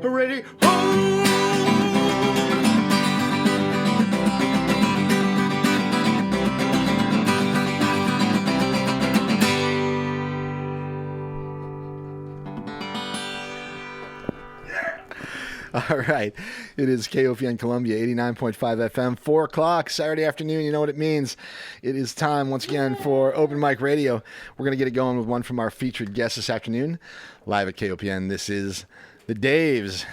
ready, ho! All right. It is KOPN Columbia, 89.5 FM, 4 o'clock, Saturday afternoon. You know what it means. It is time, once again, for Open Mic Radio. We're going to get it going with one from our featured guest this afternoon, live at KOPN. This is the Daves.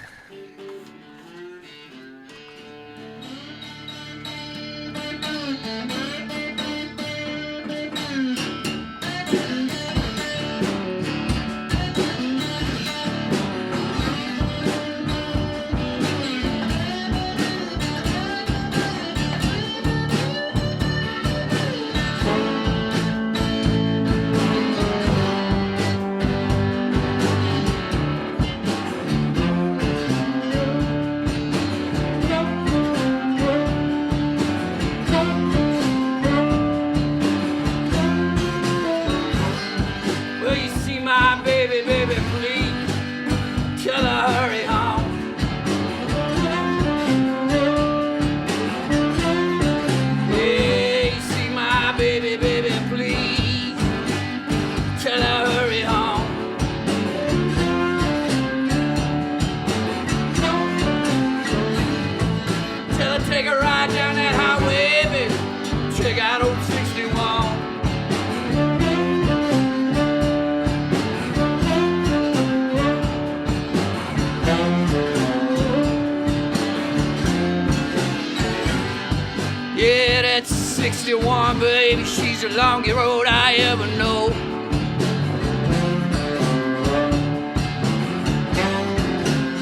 Baby, she's the longest road I ever know.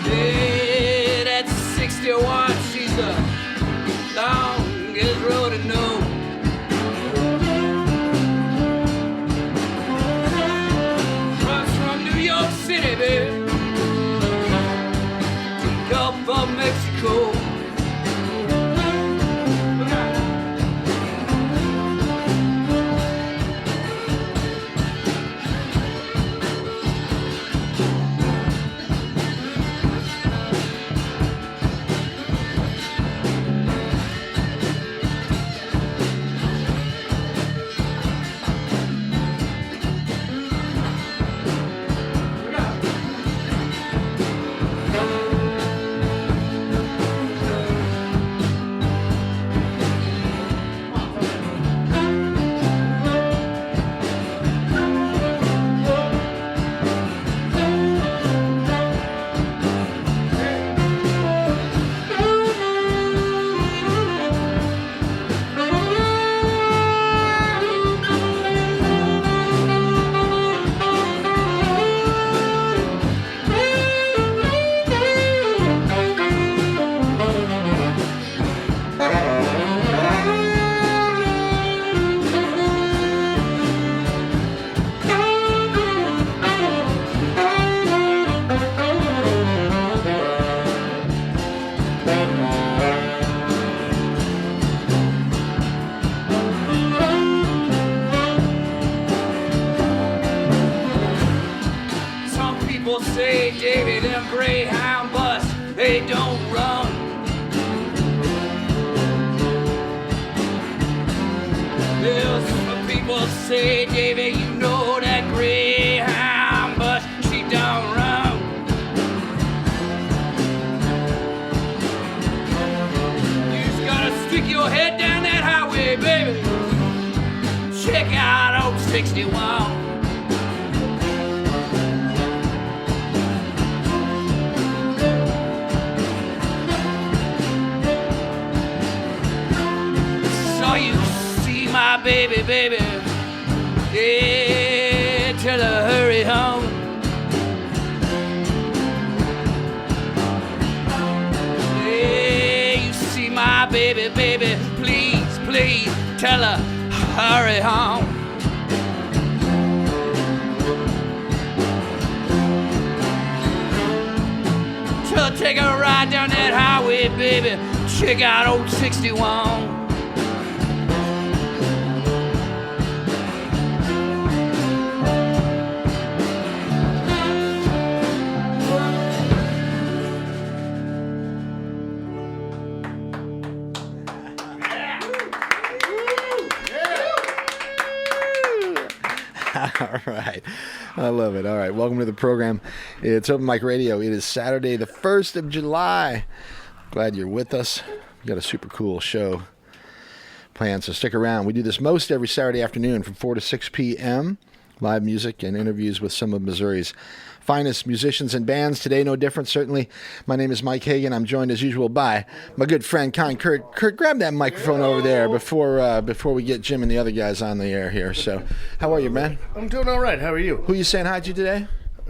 Yeah, that's 61, she's the longest road I know. Runs from New York City, baby, to the Gulf of Mexico. Baby, yeah, tell her hurry home. Yeah, you see my baby, please, please, tell her hurry home. Tell her take a ride down that highway, baby, check out old 61. All right. I love it. All right. Welcome to the program. It's Open Mic Radio. It is Saturday, the 1st of July. Glad you're with us. We've got a super cool show planned, so stick around. We do this most every Saturday afternoon from 4 to 6 p.m. Live music and interviews with some of Missouri's finest musicians and bands. Today, no different, certainly. My name is Mike Hagan. I'm joined, as usual, by my good friend, kind Kurt. Kurt, grab that microphone over there before we get Jim and the other guys on the air here. So, how are you, man? I'm doing all right. How are you? Who are you saying hi to today?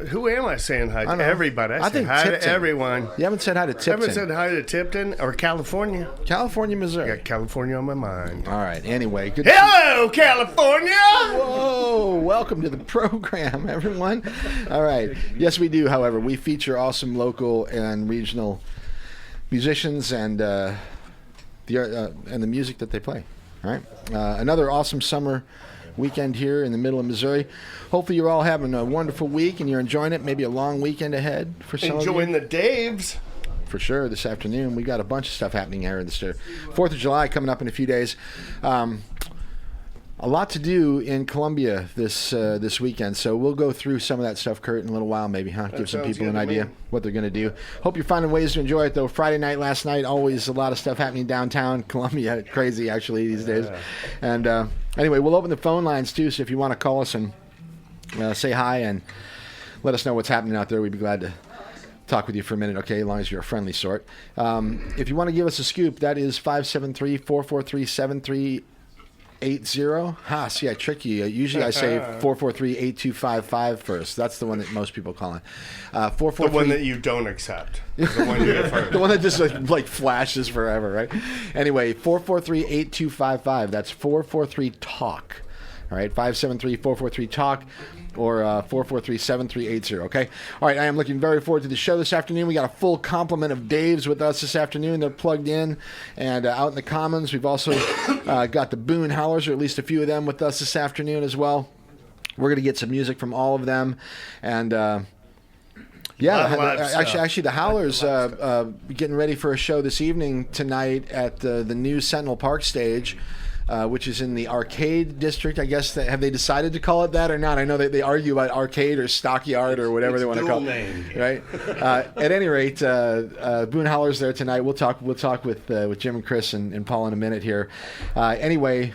Who am I saying hi to? Everybody. I say hi Tipton. to everyone. You haven't said hi to Tipton. I haven't said hi to Tipton or California. California, Missouri. I got California on my mind. All right. Anyway, good. Hello, California! Whoa! Welcome to the program, everyone. All right. Yes, we do. However, we feature awesome local and regional musicians and the music that they play. All right. Another awesome summer weekend here in the middle of Missouri. Hopefully you're all having a wonderful week and you're enjoying it. Maybe a long weekend ahead for some Enjoying of you. the Daves. For sure, this afternoon. We got a bunch of stuff happening here. This 4th of July coming up in a few days. A lot to do in Columbia this weekend, so we'll go through some of that stuff, Kurt, in a little while maybe, huh? Give some people an idea what they're going to do. Hope you're finding ways to enjoy it, though. Friday night, last night, always a lot of stuff happening downtown Columbia. Crazy, actually, these days. And anyway, we'll open the phone lines, too, so if you want to call us and say hi and let us know what's happening out there, we'd be glad to talk with you for a minute, okay, as long as you're a friendly sort. If you want to give us a scoop, that is 573-443-7380. See, I trick you. Usually I say 443-8255 first. That's the one that most people call it. 443. The one that you don't accept. The one you have heard. The one that just like flashes forever, right? Anyway, 443-8255. That's 443-TALK. All right, 573-443-TALK or 443-7380, okay? All right, I am looking very forward to the show this afternoon. We got a full complement of Daves with us this afternoon. They're plugged in and out in the Commons. We've also got the Boone Howlers, or at least a few of them, with us this afternoon as well. We're going to get some music from all of them. And, actually, the Howlers getting ready for a show this evening tonight at the new Sentinel Park stage. Which is in the Arcade District, I guess. Have they decided to call it that or not? I know they argue about arcade or stockyard or whatever they want to call it. Right? At any rate, Boone Howlers there tonight. We'll talk with Jim and Chris and Paul in a minute here. Anyway,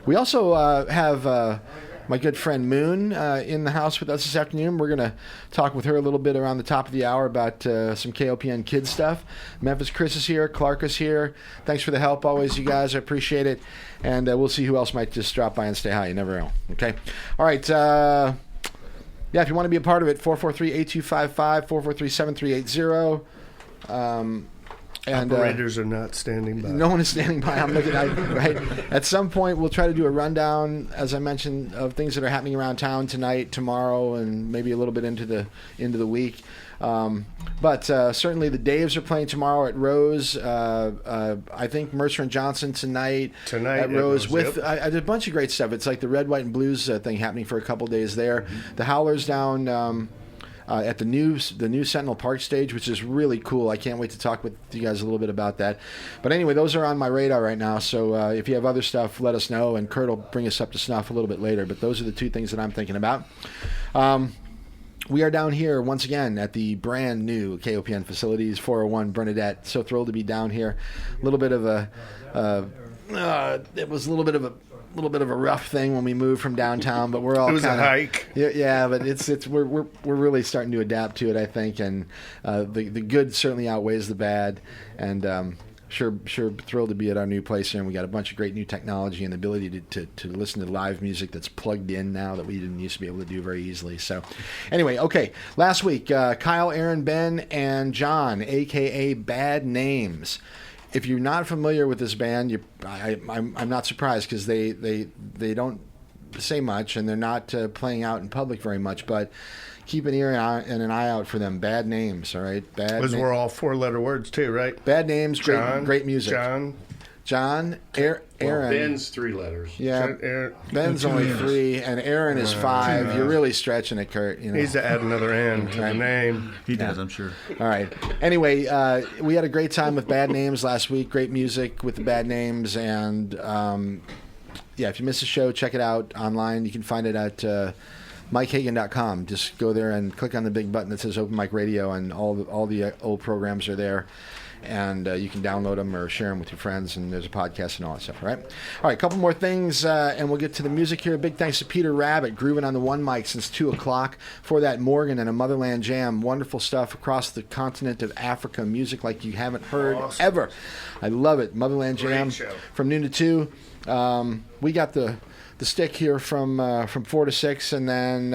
we also have my good friend Moon in the house with us this afternoon. We're going to talk with her a little bit around the top of the hour about some KOPN kids stuff. Memphis Chris is here. Clark is here. Thanks for the help always, you guys. I appreciate it. And we'll see who else might just drop by and say hi. You never know. Okay? All right. If you want to be a part of it, 443-8255, 443-7380. And operators are not standing by. No one is standing by. I'm looking at right. At some point, we'll try to do a rundown, as I mentioned, of things that are happening around town tonight, tomorrow, and maybe a little bit into the week. But certainly the Daves are playing tomorrow at Rose. I think Mercer and Johnson tonight at Rose with I did a bunch of great stuff. It's like the Red, White, and Blues thing happening for a couple days there. Mm-hmm. The Howlers down. At the new Sentinel Park stage, which is really cool. I can't wait to talk with you guys a little bit about that. But anyway, those are on my radar right now. So if you have other stuff, let us know, and Kurt will bring us up to snuff a little bit later. But those are the two things that I'm thinking about. We are down here once again at the brand new KOPN facilities, 401 Bernadette. So thrilled to be down here. A little bit of it was a little bit of a rough thing when we moved from downtown, but we're all it was a hike. Yeah, but we're really starting to adapt to it, I think, and the good certainly outweighs the bad, and sure thrilled to be at our new place here. And we got a bunch of great new technology and the ability to listen to live music that's plugged in now that we didn't used to be able to do very easily. So anyway, okay, last week Kyle, Aaron, Ben, and John, aka Bad Names. If you're not familiar with this band, I'm not surprised, because they don't say much and they're not playing out in public very much. But keep an ear and an eye out for them. Bad Names, all right? Those were all 4-letter words too, right? Bad Names, great music. John, Aaron. Well, Ben's 3 letters. Yeah, Ben's only 3, and Aaron is 5. You're really stretching it, Kurt. You know. Needs to add another N to the name. He does, I'm sure. All right. Anyway, we had a great time with Bad Names last week. Great music with the Bad Names, and if you miss a show, check it out online. You can find it at MikeHagan.com. Just go there and click on the big button that says Open Mic Radio, and all the old programs are there. And you can download them or share them with your friends, and there's a podcast and all that stuff, right? All right, a couple more things, and we'll get to the music here. Big thanks to Peter Rabbit, grooving on the one mic since 2 o'clock. For that, Morgan and a Motherland Jam. Wonderful stuff across the continent of Africa. Music like you haven't heard ever. I love it. Motherland Jam from noon to 2. We got the stick here from 4 to 6, and then...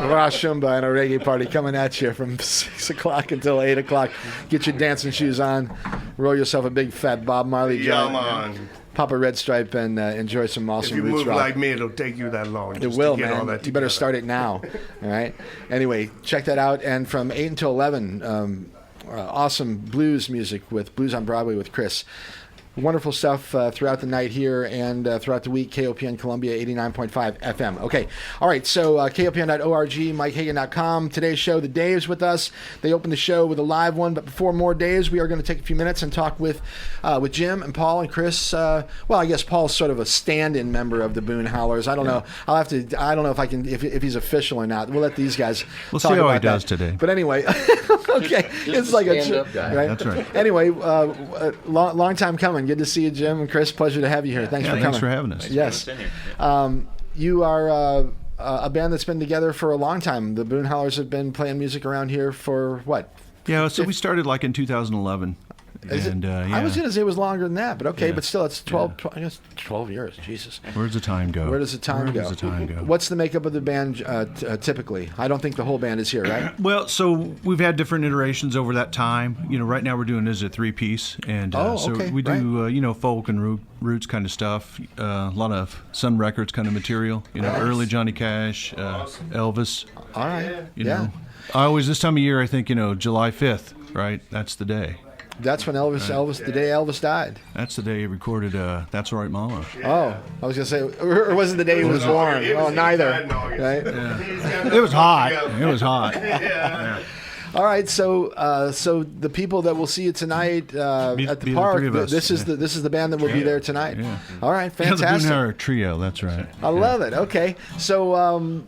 Rashumba and a reggae party coming at you from 6 o'clock until 8 o'clock. Get your dancing shoes on, roll yourself a big fat Bob Marley joint, pop a red stripe, and enjoy some awesome roots rock. If you move like me, it'll take you that long. It will, man. You better start it now. All right. Anyway, check that out. And from 8 until 11, awesome blues music with Blues on Broadway with Chris. Wonderful stuff throughout the night here and throughout the week. KOPN Columbia 89.5 FM. Okay. All right. So KOPN.org, MikeHagan.com. Today's show, the Daves with us. They opened the show with a live one, but before more Daves, we are going to take a few minutes and talk with Jim and Paul and Chris. Well, I guess Paul's sort of a stand-in member of the Boone Howlers. I don't know. I don't know if I can if he's official or not. We'll let these guys. We'll talk see how about he does that today. But anyway, okay, it's like a guy. right. That's right. Anyway, long time coming. Good to see you, Jim and Chris. Pleasure to have you here. Thanks for coming. Thanks for having us. Yes. You are a band that's been together for a long time. The Boone Howlers have been playing music around here for what? Yeah, so we started like in 2011. And, I was going to say it was longer than that, but okay. Yeah. But still, it's 12, I guess 12 years. Jesus. Where does the time go? Where does the time go? What's the makeup of the band typically? I don't think the whole band is here, right? Well, so we've had different iterations over that time. You know, right now we're doing this as a 3-piece, and so we do folk and roots kind of stuff. A lot of Sun Records kind of material. You know, early Johnny Cash, Elvis. All right. You know, I always this time of year I think July 5th, right? That's the day. That's when Elvis, the day Elvis died. That's the day he recorded That's All Right Mama. Oh, I was going to say, or was it the day he was born? Oh, neither. Right? Yeah. It was hot. It was hot. Yeah. All right, so the people that will see you tonight at the park, this is the band that will be there tonight. Yeah. All right, fantastic. The Boone Howlers trio, that's right. I love it. Okay, so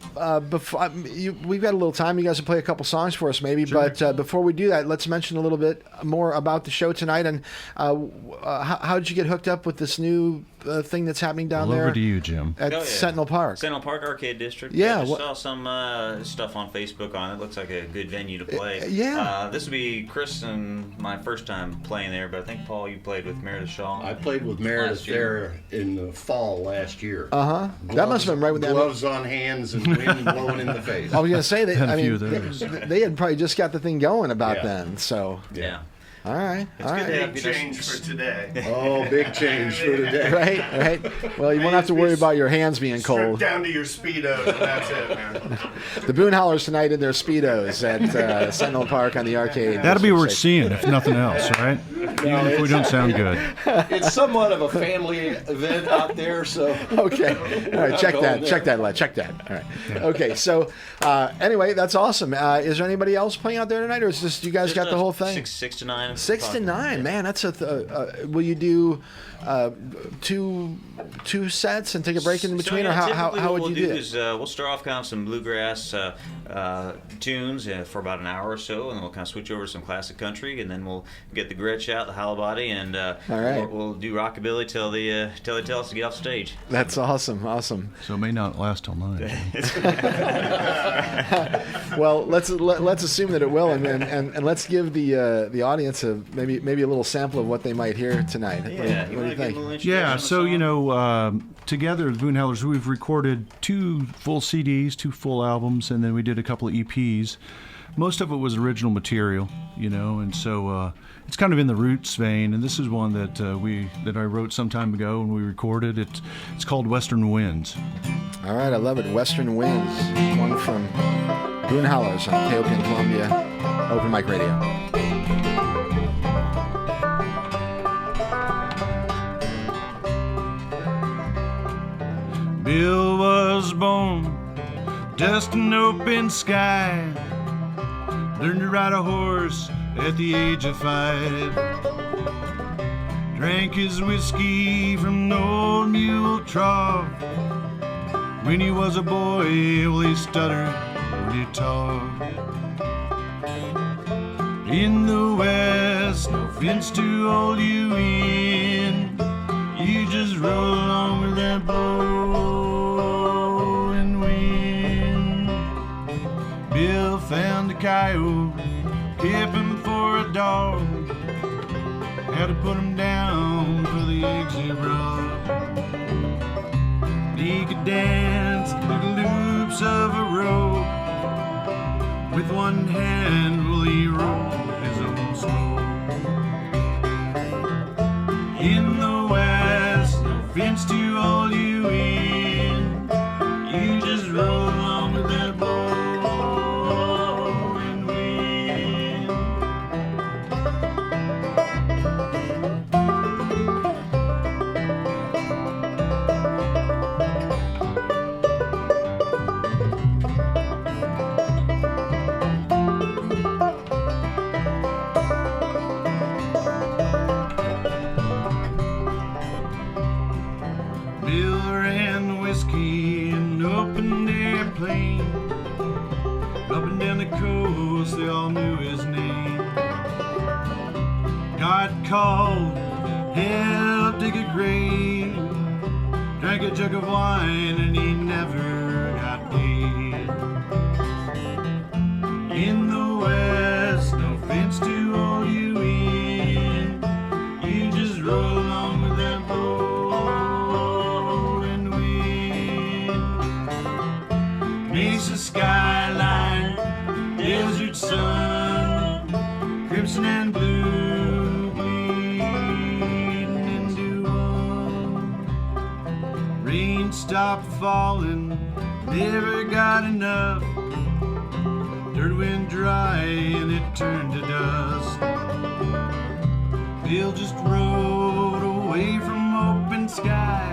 before we've got a little time. You guys will play a couple songs for us, maybe. Sure. But before we do that, let's mention a little bit more about the show tonight and how did you get hooked up with this new thing that's happening down there? Over to you, Jim. At Sentinel Park. Sentinel Park Arcade District. Yeah. I just saw some stuff on Facebook on it. Looks like a good venue to play. This will be Chris and my first time playing there, but I think, Paul, you played with Meredith Shaw. I played with Meredith there in the fall last year. That must have been right with that. Gloves on hands and wind blowing in the face. I was going to say that. A few of those. They had probably just got the thing going about then. So Yeah. all right, all right. Big change for today. Oh, big change for today. Right. Well, you won't have to worry about your hands being cold. Strip down to your Speedos, and that's it, man. The Boone Howlers tonight in their Speedos at Sentinel Park on the arcade. That'll be worth seeing, if nothing else, right? Even if we don't sound good. It's somewhat of a family event out there, so. Okay. All right. Check that. All right. Yeah. Okay. So, anyway, that's awesome. Is there anybody else playing out there tonight, or is this you guys got the whole thing? 6 to 9. 6 to 9, man. That's will you do two sets and take a break in between, or how would you do it? We'll start off kind of some bluegrass tunes for about an hour or so, and then we'll kind of switch over to some classic country, and then we'll get the Gretsch out, the Halibody, and we'll do rockabilly till they tell us to get off stage. That's awesome. So it may not last till 9. Well, let's assume that it will, and let's give the audience maybe a little sample of what they might hear tonight. Yeah, what do you think? Yeah, so together, the Boone Howlers, we've recorded 2 full CDs, 2 full albums, and then we did a couple of EPs. Most of it was original material, and so it's kind of in the roots vein. And this is one that I wrote some time ago and we recorded. It's called Western Winds. All right, I love it. Western Winds, one from Boone Howlers on KOPN Columbia, Open Mic Radio. Bill was born just an open sky. Learned to ride a horse at the age of 5. drank his whiskey from an old mule trough. When he was a boy, well, he stuttered when he talked. In the West, no fence to hold you in. You just roll along with that blowing wind. Bill found a coyote, kept him for a dog. Had to put him down for the eggs he brought. He could dance through the loops of a rope. With one hand, well, he rolled his own smoke. In the West, no fence to hold you in. You just roll along with that blowing wind. Bill ran whiskey in an open airplane. Up and down the coast, they all knew his name. Got called, helped dig a grave. Drank a jug of wine and he never got paid. In the West, no fence to hold you in. You just roll along with that blowing wind. Mesa skyline, desert sun, crimson and blue bleeding into one. Rain stopped falling, never got enough. Dirt went dry and it turned to dust. Bill just rode away from open sky.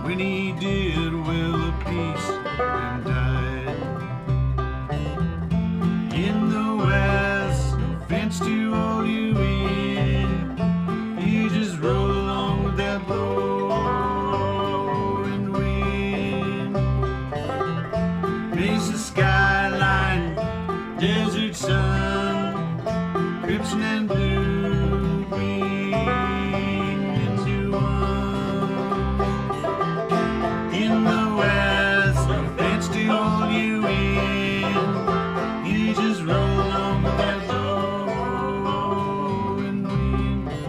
When he did, well, a piece and died. In the West, no fence to hold you in. You just roll along with that blowing wind. Mesa skyline, desert sun, crimson and blue bleeding into one. In the West, no fence to hold you in. You just roll along with that blowing wind.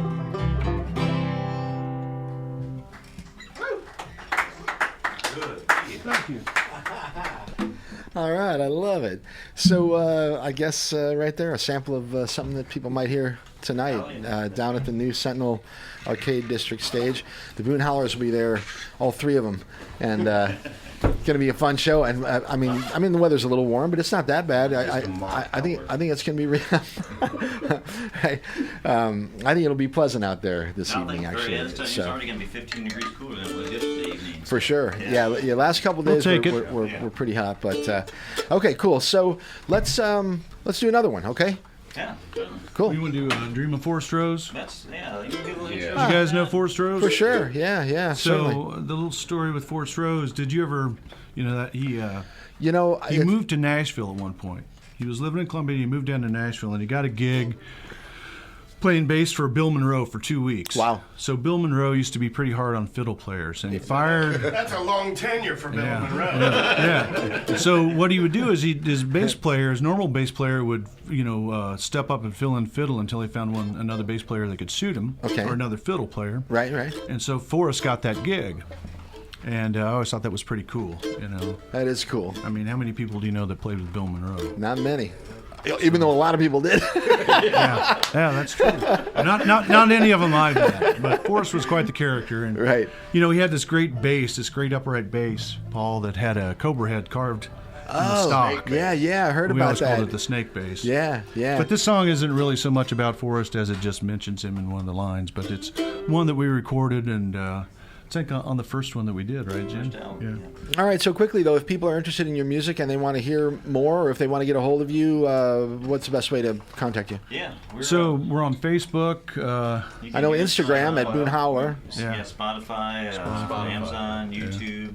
Thank you. All right, I love it. So I guess right there, a sample of something that people might hear tonight down at the new Sentinel Arcade District stage. The Boone Howlers will be there, all three of them, and it's going to be a fun show. And I mean the weather's a little warm, but it's not that bad. I think it's going to be real. Right. I think it'll be pleasant out there this evening. Actually, it's already going to be 15 degrees cooler than it was yesterday evening. For sure. Yeah. Last couple days we're pretty hot, but okay, cool. So let's do another one. Okay. Yeah. Cool. You want to do Dream of Forest Rose? That's you can give a little You guys know Forest Rose? For sure. Yeah. So certainly. the little story with Forest Rose. Did you ever, that he he moved to Nashville at one point. He was living in Columbia. He moved down to Nashville, and he got a gig playing bass for Bill Monroe for 2 weeks. Wow. So Bill Monroe used to be pretty hard on fiddle players, and he fired. That's a long tenure for Bill Monroe. Yeah. So what he would do is his normal bass player would, step up and fill in fiddle until he found another bass player that could suit him, or another fiddle player. Right. And so Forrest got that gig. And I always thought that was pretty cool, That is cool. I mean, how many people do you know that played with Bill Monroe? Not many. Even though a lot of people did. Yeah, that's true. Not any of them I met, but Forrest was quite the character. And, right. He had this great bass, this great upright bass, Paul, that had a cobra head carved in the stock. Yeah, I heard about that. We always called it the snake bass. Yeah. But this song isn't really so much about Forrest as it just mentions him in one of the lines, but it's one that we recorded, and It's like on the first one that we did, right, Jim? Yeah. All right, so quickly, though, if people are interested in your music and they want to hear more, or if they want to get a hold of you, what's the best way to contact you? Yeah. We're on Facebook. I know Instagram at Boone Howler. Yeah, Spotify, Amazon, YouTube.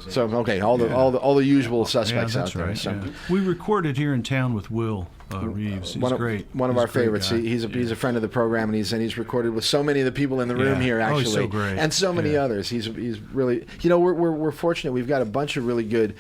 So okay, all the usual suspects out there. Right, So we recorded here in town with Will Reeves. He's great. One of our favorites. He's a friend of the program, and he's recorded with so many of the people in the room here actually, he's so great. And so many others. He's really, we're fortunate. We've got a bunch of really good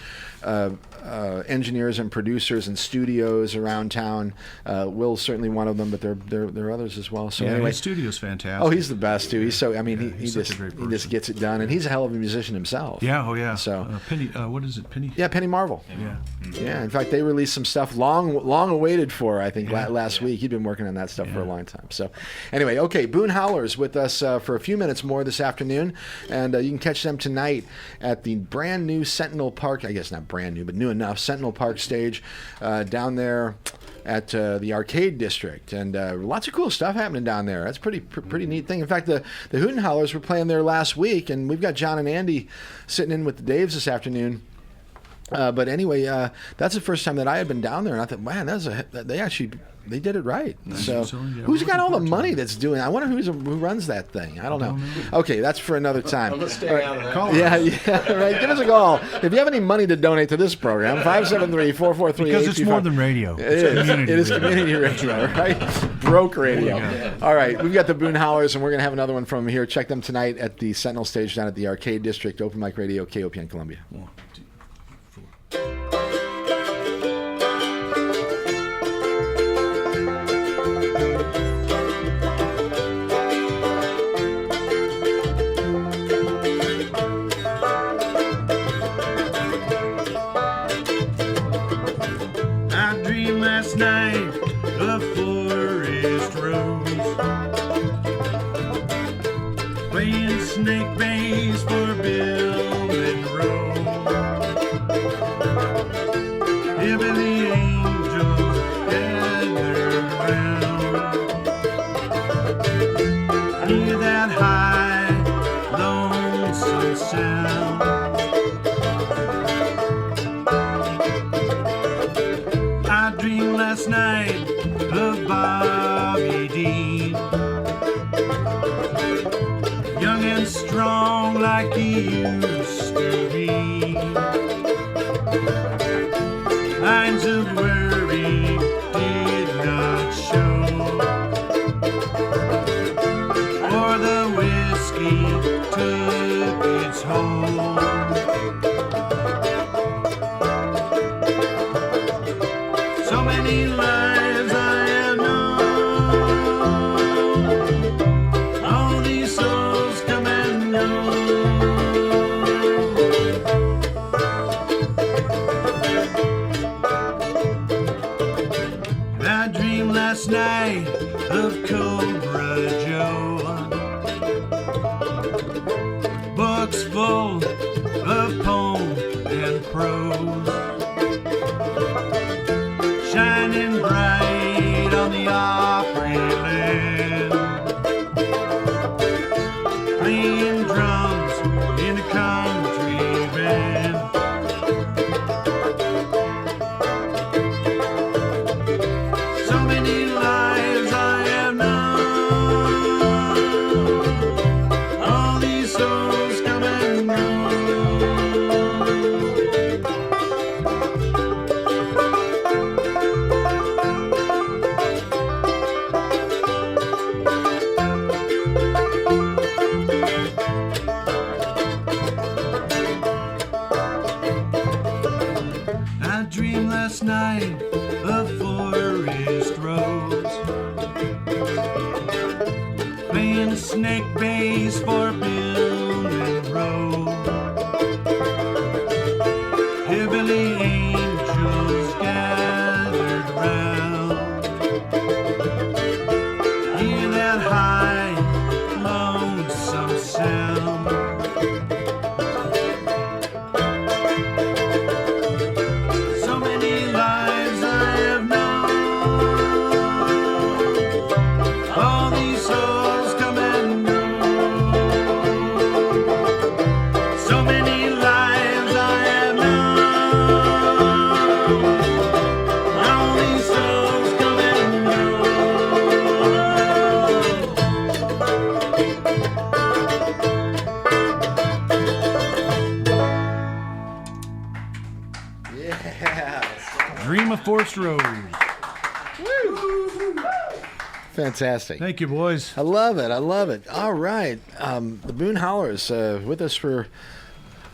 engineers and producers and studios around town. Will's certainly one of them, but there are others as well. So anyway, his studio's fantastic. Oh, he's the best too. He's so he just gets it done, and he's a hell of a musician himself. Yeah. Oh yeah. So Penny, what is it? Penny. Yeah, Penny Marvel. Yeah. In fact, they released some stuff long awaited for. I think last week. He'd been working on that stuff for a long time. So anyway, okay, Boone Howlers with us for a few minutes more this afternoon, and you can catch them tonight at the brand new Sentinel Park. I guess not brand new, but new enough Sentinel Park stage down there at the Arcade District, and lots of cool stuff happening down there. That's pretty neat thing. In fact, the Boone Howlers were playing there last week, and we've got John and Andy sitting in with the Daves this afternoon. But anyway, that's the first time that I had been down there, and I thought, man, they did it right. So who's got all the money that's doing? I wonder who runs that thing. I don't know. Okay, that's for another time. Let's stay out of that. Yeah, right. Give us a call if you have any money to donate to this program. 573-443-8545. Because it's more than radio. It is community radio, right? Broke radio. All right, we've got the Boone Howlers, and we're gonna have another one from here. Check them tonight at the Sentinel stage down at the Arcade District. Open Mic Radio, KOPN Columbia. 1, 2, 4. I dreamed last night of forest rose, playing snake bass for Bill and Rose. Heavenly angels gathered round, hear that high, lonesome sound. I dreamed last night of Bobby Dean, young and strong like he used to be. Lines of worry did not show, for the whiskey took its hold. So many lives I have known, all these souls come and go. I dreamed last night of Cobra Joe, books full of poem and prose, shining bright on the Opry land, playing drums in a country band. So many lives I have known, all these souls come and go. I dreamed last night of forest roads, playing snake bass for Bill and Rose. Heavenly angels gathered round, hear that high, lonesome sound. So many lives I have known, all these souls come and go. Forest Rose. Fantastic. Thank you, boys. I love it. I love it. All right. The Boone Howlers with us for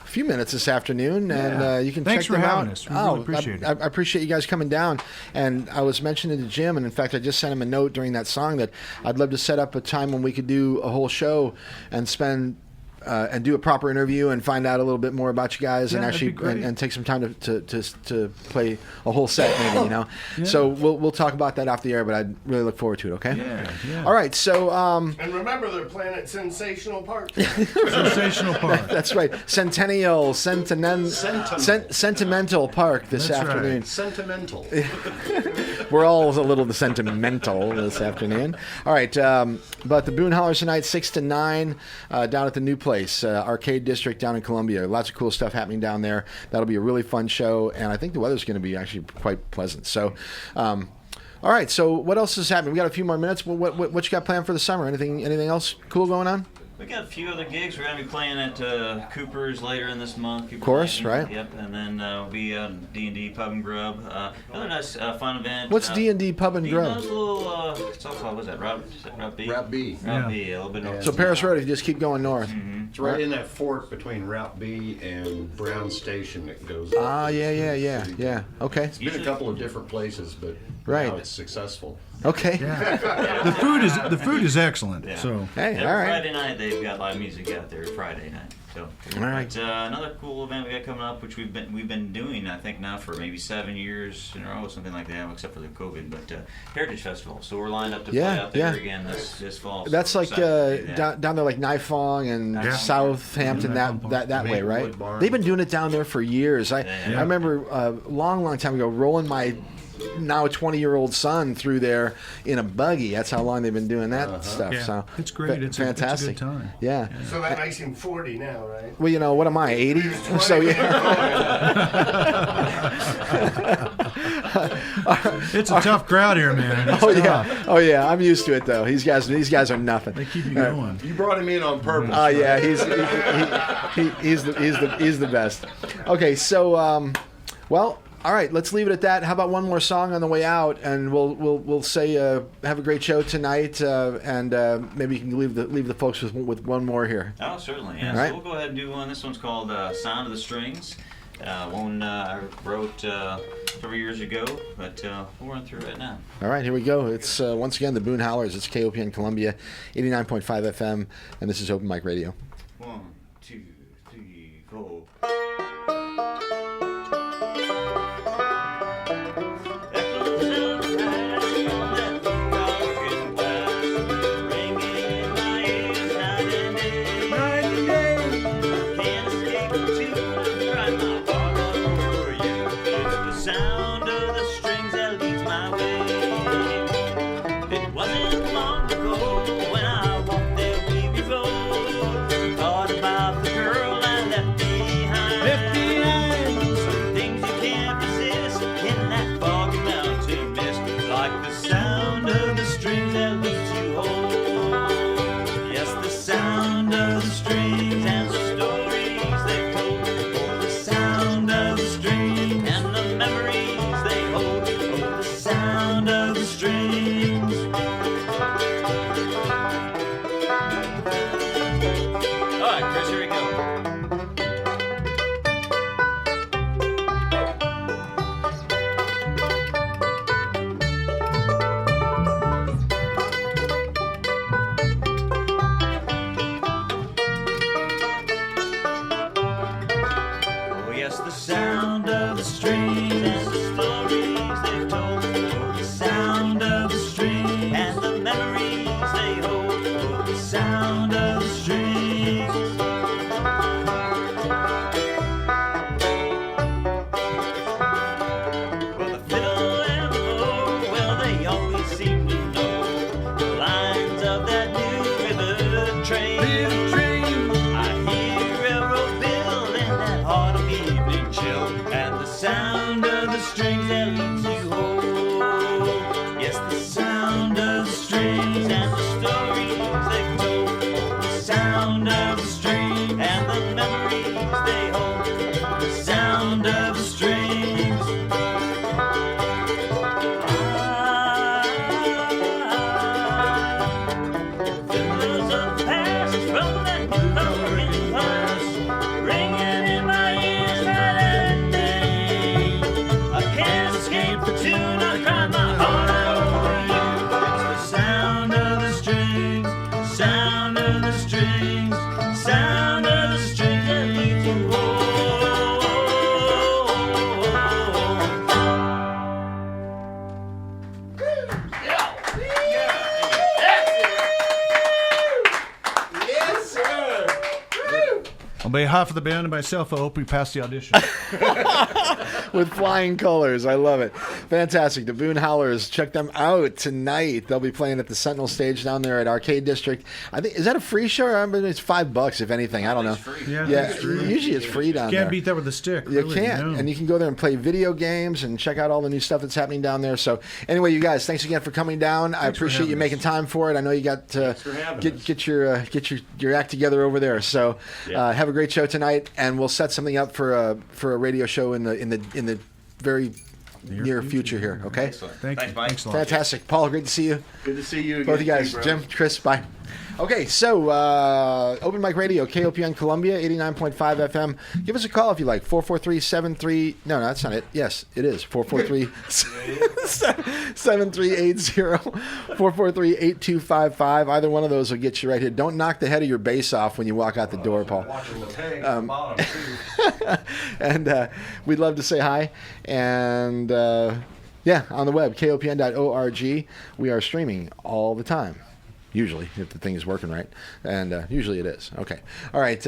a few minutes this afternoon, and you can Thanks check for them having out. us. We really appreciate it. I appreciate you guys coming down. And I was mentioning to Jim, and in fact, I just sent him a note during that song that I'd love to set up a time when we could do a whole show and spend and do a proper interview and find out a little bit more about you guys, and actually and take some time to play a whole set, maybe, you know. Yeah. So we'll talk about that off the air, but I'd really look forward to it. Okay. Yeah. All right. So and remember, they're playing at Sensational Park. Sensational Park. that's right. Sentimental Park this That's afternoon. right. Sentimental. We're all a little sentimental this afternoon. All right, but the Boone Howlers tonight, 6 to 9, down at the new place, Arcade District down in Columbia. Lots of cool stuff happening down there. That'll be a really fun show, and I think the weather's going to be actually quite pleasant. So, all right. So, what else is happening? We got a few more minutes. What you got planned for the summer? Anything else cool going on? We got a few other gigs. We're going to be playing at Cooper's later in this month. Of course, right? Yep, and then we'll be at D&D Pub and Grub. Another nice fun event. What's D&D Pub and Grub? D&D's a little, it's all called, what was that, Route B? Route B. Route B, a little bit north. So Paris Road, if you just keep going north. Mm-hmm. It's right in that fork between Route B and Brown Station that goes. Yeah. Okay. It's been a couple of different places, but now it's successful. Okay. Yeah. The food is excellent. Yeah. So hey, all right. Friday night they've got live music out there. Friday night. So all right. But, another cool event we got coming up, which we've been doing, I think now for maybe 7 years in a row, something like that, except for the COVID. But Heritage Festival. So we're lined up to play out there again this fall. That's so like down there, like Nifong and Southampton, that way, right? They've been doing it down there for years. I remember a long time ago rolling my now 20-year-old son through there in a buggy. That's how long they've been doing that stuff. Yeah. So it's great. It's fantastic. It's a good time. Yeah. So that makes him 40 now, right? Well, you know, what am I, 80? So It's a tough crowd here, man. Oh yeah. I'm used to it though. These guys are nothing. They keep you going. You brought him in on purpose. Oh yeah, he's the best. Okay, so well. All right, let's leave it at that. How about one more song on the way out, and we'll say have a great show tonight, and maybe you can leave the folks with one more here. Oh, certainly. Yeah. Right. So we'll go ahead and do one. This one's called "Sound of the Strings." One I wrote several years ago, but we'll run through it now. All right, here we go. It's once again the Boone Howlers. It's KOPN Columbia, 89.5 FM, and this is Open Mic Radio. 1, 2, 3, 4. Yes, the sound of strings and the stories they've told, the of the strings, sound of the strings that you can hold. On behalf of the band and myself, I hope we pass the audition. With flying colors. I love it. Fantastic. The Boone Howlers. Check them out tonight. They'll be playing at the Sentinel stage down there at Arcade District. I think, is that a free show? I mean, it's $5 if anything. I don't know. Yeah, Yeah, usually it's free down there. Can't beat that with a stick. You really, can't. no. And you can go there and play video games and check out all the new stuff that's happening down there. So anyway, you guys, thanks again for coming down. I appreciate you making time for it. I know you got to get your act together over there. So have a great show tonight, and we'll set something up for a radio show in the very near future here. Okay. Excellent. Thank you. Thanks, Mike. Fantastic. Paul, great to see you. Good to see you again. Both you guys. too, bro. Jim, Chris, bye. Okay, so Open Mic Radio, KOPN Columbia, 89.5 FM. Give us a call if you like. 443-73... No, that's not it. Yes, it is. 443-7380. 443-8255. Either one of those will get you right here. Don't knock the head of your bass off when you walk out the door, Paul. Watching the tag at the bottom, too. And we'd love to say hi. And yeah, on the web, kopn.org. We are streaming all the time. Usually, if the thing is working right. And usually it is. Okay. All right.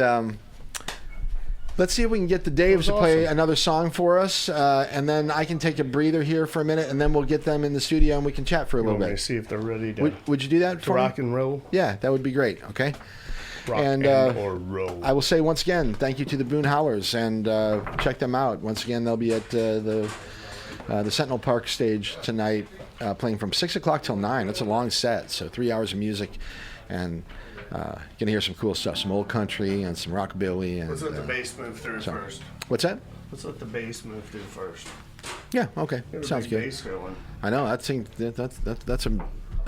Let's see if we can get the Daves to play another song for us. And then I can take a breather here for a minute, and then we'll get them in the studio and we can chat for a little Want me to bit. see if they're ready to, Would you do that to for rock me? and roll? Yeah, that would be great. Okay. Rock And, or roll. I will say once again, thank you to the Boone Howlers, and check them out. Once again, they'll be at the Sentinel Park stage tonight, playing from 6 o'clock till 9. That's a long set, so 3 hours of music, and you're gonna hear some cool stuff, some old country and some rockabilly. And Let's let the bass move through first. what's that? Let's let the bass move through first. Yeah, okay, Get a sounds big good. bass going. I know. That's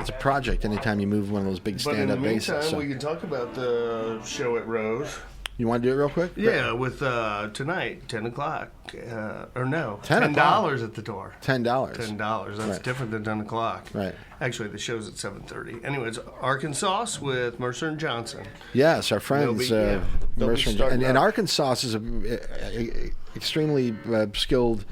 a project. Anytime you move one of those big But in stand-up the meantime, basses. So. we can talk about the show at Rose. You want to do it real quick? Yeah, with tonight, 10 o'clock. Or no, $10 $10 at the door. $10. $10. That's Right. different than 10 o'clock. Right. Actually, the show's at 7:30. Anyway, it's Arkansas with Mercer and Johnson. Yes, our friends, They'll be Mercer starting and up. Arkansas is a extremely skilled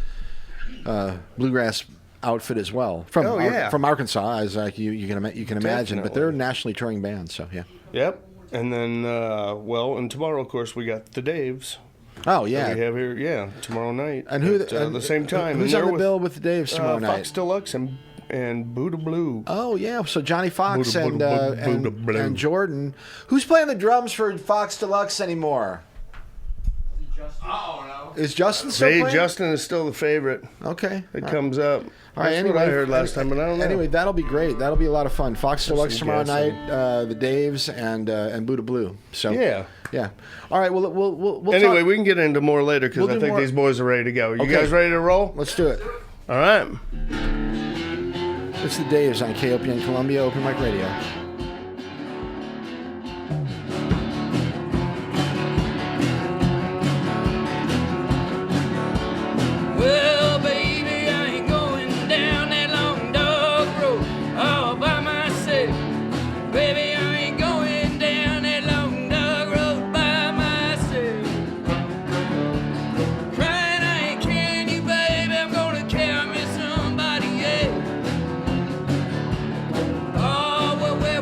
bluegrass outfit as well. From Oh, yeah. from Arkansas, as like you can imagine, but they're a nationally touring band. So yeah. Yep. And then, and tomorrow, of course, we got the Daves. Oh that yeah. we have here, tomorrow night. And who at the same time? Who's And on they're the bill with the Daves tomorrow night? Fox Deluxe and Buddha Blue. Oh yeah, so Johnny Fox Buddha, and Buddha, Buddha, Blue. and Jordan. Who's playing the drums for Fox Deluxe anymore? Is Justin still Hey, playing? Justin is still the favorite. Okay. It comes up. All right, That's what I heard last time, but I don't know. Anyway, that'll be great. That'll be a lot of fun. Fox Deluxe some tomorrow guessing. night, the Daves, and Buddha Blue. So Yeah. All right, we'll Anyway, talk. we can get into more later because We'll I do think more- these boys are ready to go. You Okay. guys ready to roll? Let's do it. All right. It's the Daves on KOPN Columbia Open Mic Radio. Well, baby, I ain't going down that long dog road all by myself. Baby, I ain't going down that long dog road by myself. Crying, I ain't carrying you, baby. I'm gonna carry me somebody else. Oh, well, where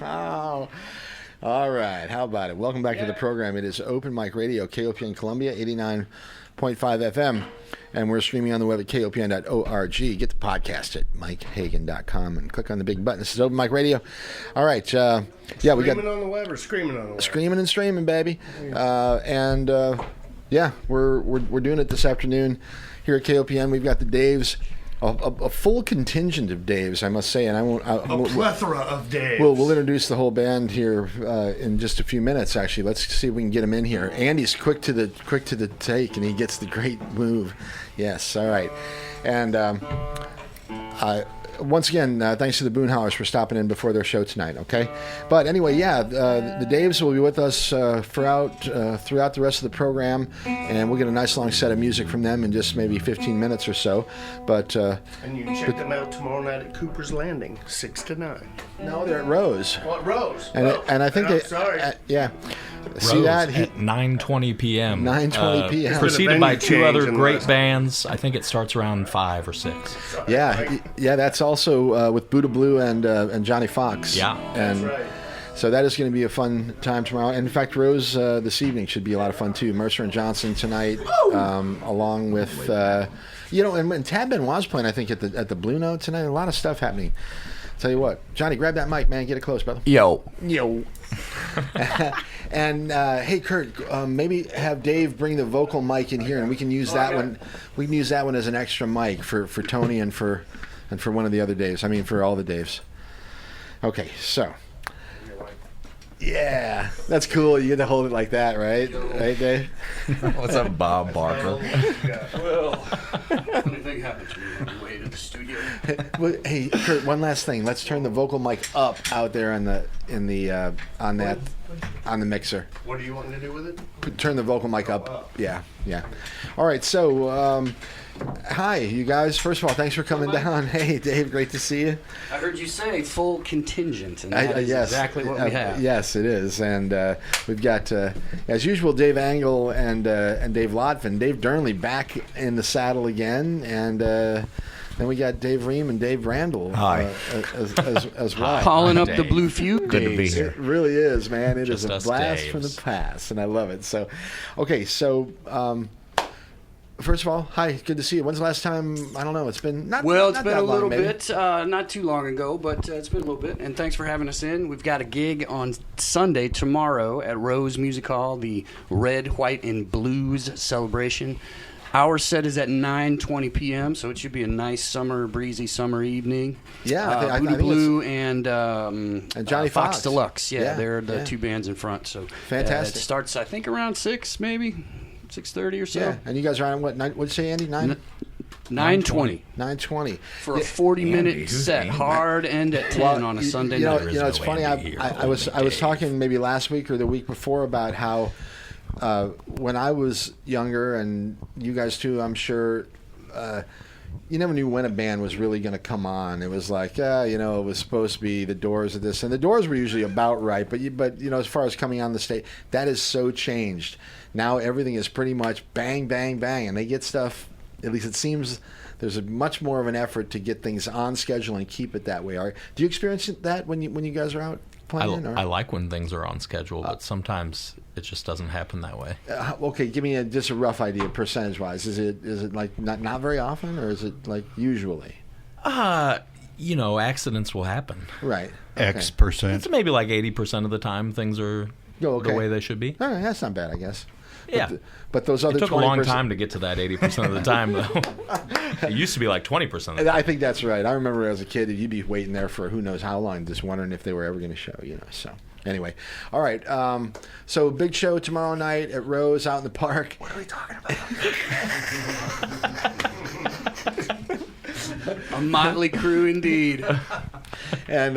All right. How about it? Welcome back to the program. It is Open Mic Radio, KOPN Columbia, 89.5 FM. And we're streaming on the web at kopn.org. Get the podcast at MikeHagan.com and click on the big button. This is Open Mic Radio. All right. We got Screaming on the web or screaming on the web? Screaming and streaming, baby. We're doing it this afternoon here at KOPN. We've got the Daves. A full contingent of Daves, I must say, and A plethora of Daves. We'll introduce the whole band here in just a few minutes. Actually, let's see if we can get him in here. Andy's quick to the take, and he gets the great move. Yes, all right. And once again, thanks to the Boone Howlers for stopping in before their show tonight. Okay, but anyway, the Daves will be with us throughout the rest of the program, and we'll get a nice long set of music from them in just maybe 15 minutes or so. But and you can check them out tomorrow night at Cooper's Landing, 6 to 9. No, they're at Rose. What, Rose? And I think sorry. See that? At 9:20 p.m. 9:20 p.m. Preceded by two other great last bands. I think it starts around 5 or 6. Yeah, that's also with Buddha Blue and Johnny Fox. Yeah. And That's right. so that is going to be a fun time tomorrow. And in fact, Rose this evening should be a lot of fun too. Mercer and Johnson tonight, along with and Tab Benoit's playing, I think, at the Blue Note tonight. A lot of stuff happening. Tell you what, Johnny, grab that mic, man. Get it close, brother. Yo. And hey, Kurt, maybe have Dave bring the vocal mic in here, and we can use that one. We can use that one as an extra mic for Tony and for one of the other Daves. I mean, for all the Daves. Okay, so. Yeah, that's cool. You get to hold it like that, right? Right, Dave? What's up, Bob Barker? Well, anything happens to me on the way to the studio. Hey, Kurt, one last thing. Let's turn the vocal mic up out there on the mixer. What are you wanting to do with it? Turn the vocal mic up. Yeah. All right, so hi, you guys. First of all, thanks for coming down. Hey, Dave, great to see you. I heard you say full contingent, and that is yes, exactly what we have. Yes, it is, and we've got, as usual, Dave Angle and Dave Lotvin. Dave Durnley back in the saddle again, and then we got Dave Ream and Dave Randall as well. Calling up the Blue Fugue Good to be days. here. It really is, man. It Just is a us blast Daves. from the past, and I love it. So, okay, so first of all, hi, good to see you. When's the last time? I don't know. It's been not. Well, it's not been that a little long, maybe. bit, not too long ago, but it's been a little bit. And thanks for having us in. We've got a gig on Sunday, tomorrow, at Rose Music Hall, the Red, White, and Blues celebration. Our set is at 9:20 p.m., so it should be a nice breezy summer evening. Yeah, I Buddha think Blue and Johnny Fox. Deluxe. Yeah, they're the yeah. two bands in front. So Fantastic. it starts, I think, around 6, maybe 6:30 or so. Yeah, and you guys are on what? What'd you say, Andy? 9:20 9:20 for a 40-minute set, hard end at 10 on a Sunday night. It's funny. I was talking maybe last week or the week before about how when I was younger, and you guys too, I'm sure, you never knew when a band was really going to come on. It was like, it was supposed to be the Doors of this, and the Doors were usually about right. But as far as coming on the stage, that is so changed. Now everything is pretty much bang, bang, bang, and they get stuff. At least it seems there's a much more of an effort to get things on schedule and keep it that way. Do you experience that when you guys are out playing? I like when things are on schedule, but sometimes it just doesn't happen that way. Okay, give me just a rough idea, percentage-wise. Is it like not very often, or is it like usually? Accidents will happen. Right. X percent. It's maybe like 80% of the time things are the way they should be. All right, that's not bad, I guess. Yeah. But those other 20%. It took a long time to get to that 80% of the time, though. It used to be like 20% of the time. I think that's right. I remember as a kid, you'd be waiting there for who knows how long, just wondering if they were ever going to show, So anyway, all right. So big show tomorrow night at Rose out in the park. What are we talking about? A motley crew indeed. And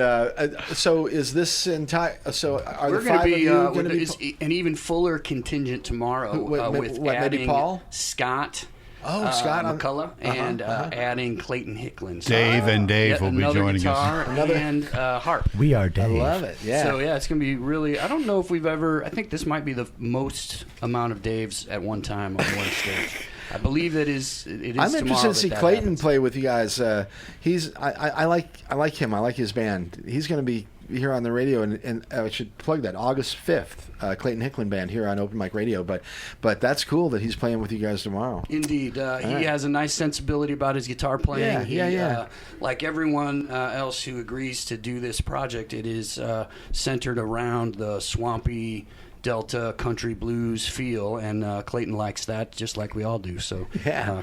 so is this entire? So are We're the five of you going to be an even fuller contingent tomorrow with maybe adding Paul? Scott. Scott McCullough, and adding Clayton Hicklin. So, Dave and Dave will be joining guitar us. And harp. We are Dave. I love it. Yeah. So it's going to be really. I don't know if we've ever. I think this might be the most amount of Daves at one time on one stage. I believe it is. I'm interested to see Clayton play with you guys. I like him. I like his band. He's going to be here on the radio, and I should plug that August 5th, Clayton Hicklin Band here on Open Mic Radio. But that's cool that he's playing with you guys tomorrow. Indeed, he has a nice sensibility about his guitar playing. Yeah. Like everyone else who agrees to do this project, it is centered around the swampy Delta country blues feel, and Clayton likes that just like we all do. So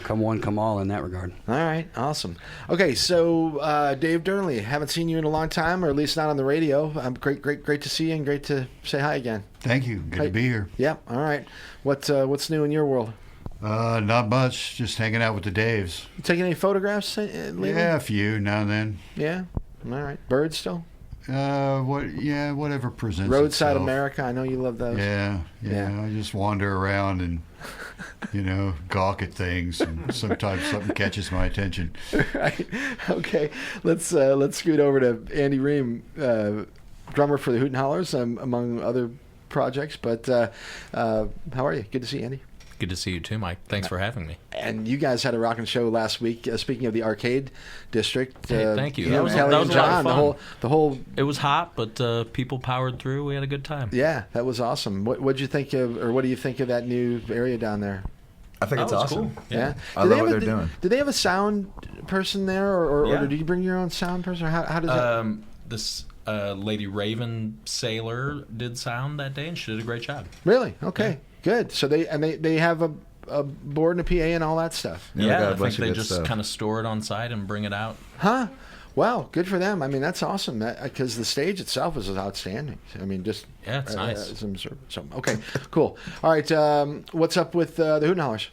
come one, come all in that regard. All right, awesome. Okay, so Dave Durnley, haven't seen you in a long time, or at least not on the radio. Great to see you, and great to say hi again. Thank you. Good to be here. Yeah. All right. What's new in your world? Not much. Just hanging out with the Daves. You taking any photographs lately? Yeah, a few now and then. Yeah. All right. Birds still? Whatever presents Roadside itself. America, I know you love those. Yeah. I just wander around and, gawk at things, and sometimes something catches my attention. Right. Okay. Let's scoot over to Andy Ream, drummer for the Hoot and Howlers, among other projects. But how are you? Good to see you, Andy. Good to see you too, Mike. Thanks for having me. And you guys had a rocking show last week. Speaking of the Arcade District, hey, thank you. That was a lot of fun. The whole. It was hot, but people powered through. We had a good time. Yeah, that was awesome. What you think of, or what do you think of that new area down there? I think it's awesome. Cool. Yeah, I love what they're doing. Did they have a sound person there, or did you bring your own sound person? Or how does that? This Lady Raven Sailor did sound that day, and she did a great job. Really? Okay. Yeah. Good. So they have a board and a PA and all that stuff. Yeah, I think they just kind of store it on site and bring it out. Huh? Wow, good for them. I mean, that's awesome because the stage itself is outstanding. I mean, just it's nice. So okay, cool. All right, what's up with the Hoot and Howlers?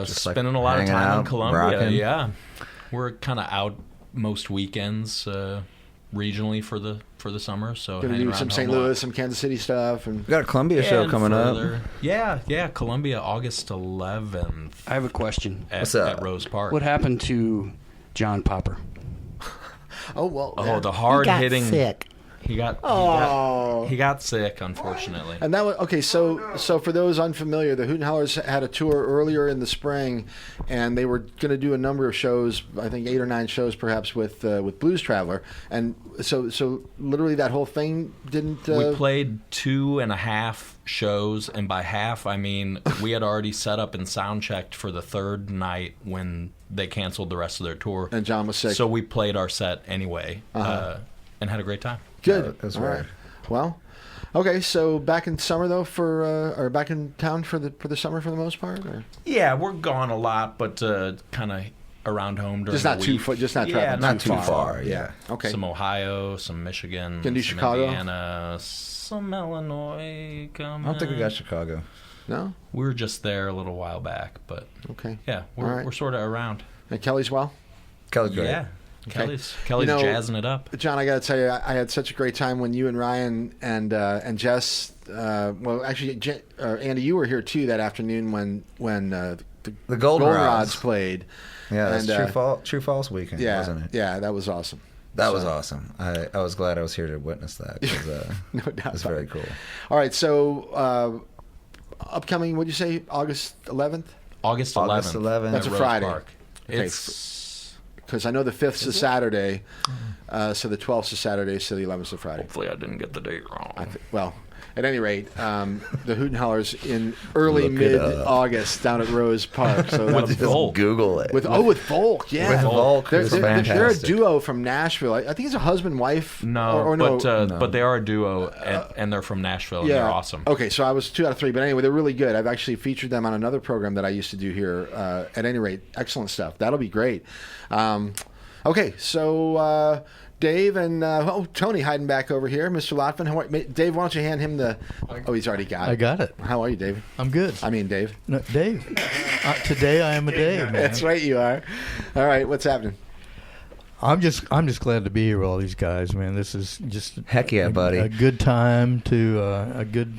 Spending a lot of time in Columbia. Rocking. Yeah, we're kind of out most weekends regionally for the summer. So gonna do some St. Louis, some Kansas City stuff, and we got a Columbia show coming up. Yeah, Columbia, August 11th. I have a question. At Rose Park. What happened to John Popper? The hard hitting. Sick. He got sick, unfortunately. And that was okay. So for those unfamiliar, the Hoot and Howlers had a tour earlier in the spring, and they were going to do a number of shows. I think 8 or 9 shows, perhaps, with Blues Traveler. And so literally that whole thing didn't. We played 2.5 shows, and by half I mean we had already set up and sound checked for the third night when they canceled the rest of their tour. And John was sick. So we played our set anyway, and had a great time. Good. That's all right. Well, okay. So back in summer though, or back in town for the summer for the most part. Or? Yeah, we're gone a lot, but kind of around home during the week. Just not traveling not too far. Yeah. Okay. Some Ohio, some Michigan, Can do some Chicago? Indiana, some Illinois. I don't think we got Chicago. No. We were just there a little while back, but okay. Yeah, we're sort of around. And Kelly's well. Kelly's great. Yeah. Okay. Kelly's jazzing it up. John, I got to tell you, I had such a great time when you and Ryan and Jess. Well, actually, Andy, you were here too that afternoon when the Goldenrods played. Yeah, that's True False weekend, wasn't it? Yeah, that was awesome. That was awesome. I was glad I was here to witness that. No doubt. It's very cool. All right, so upcoming, what'd you say, August 11th? August 11th. That's a Rose Friday. Park. Okay. Because I know the 5th's a Saturday, so the 12th's a Saturday, so the 11th's a Friday. Hopefully I didn't get the date wrong. Well, at any rate, the Hoot and Howlers in early mid-August down at Rose Park. So with Volk. Google it. With Volk, yeah. With Volk, they're a duo from Nashville. I think it's a husband-wife. No, no. But they are a duo, and they're from Nashville, and they're awesome. Okay, so I was 2 out of 3, but anyway, they're really good. I've actually featured them on another program that I used to do here. At any rate, excellent stuff. That'll be great. Okay, so Dave and Tony hiding back over here. Mr. Lotvin, Dave, why don't you hand him the... Oh, he's already got it. I got it. How are you, Dave? I'm good. I mean, Dave. No, Dave. Today I am a Dave, man. That's right, you are. All right, what's happening? I'm just glad to be here with all these guys, man. This is just heck yeah, buddy. A good time to a good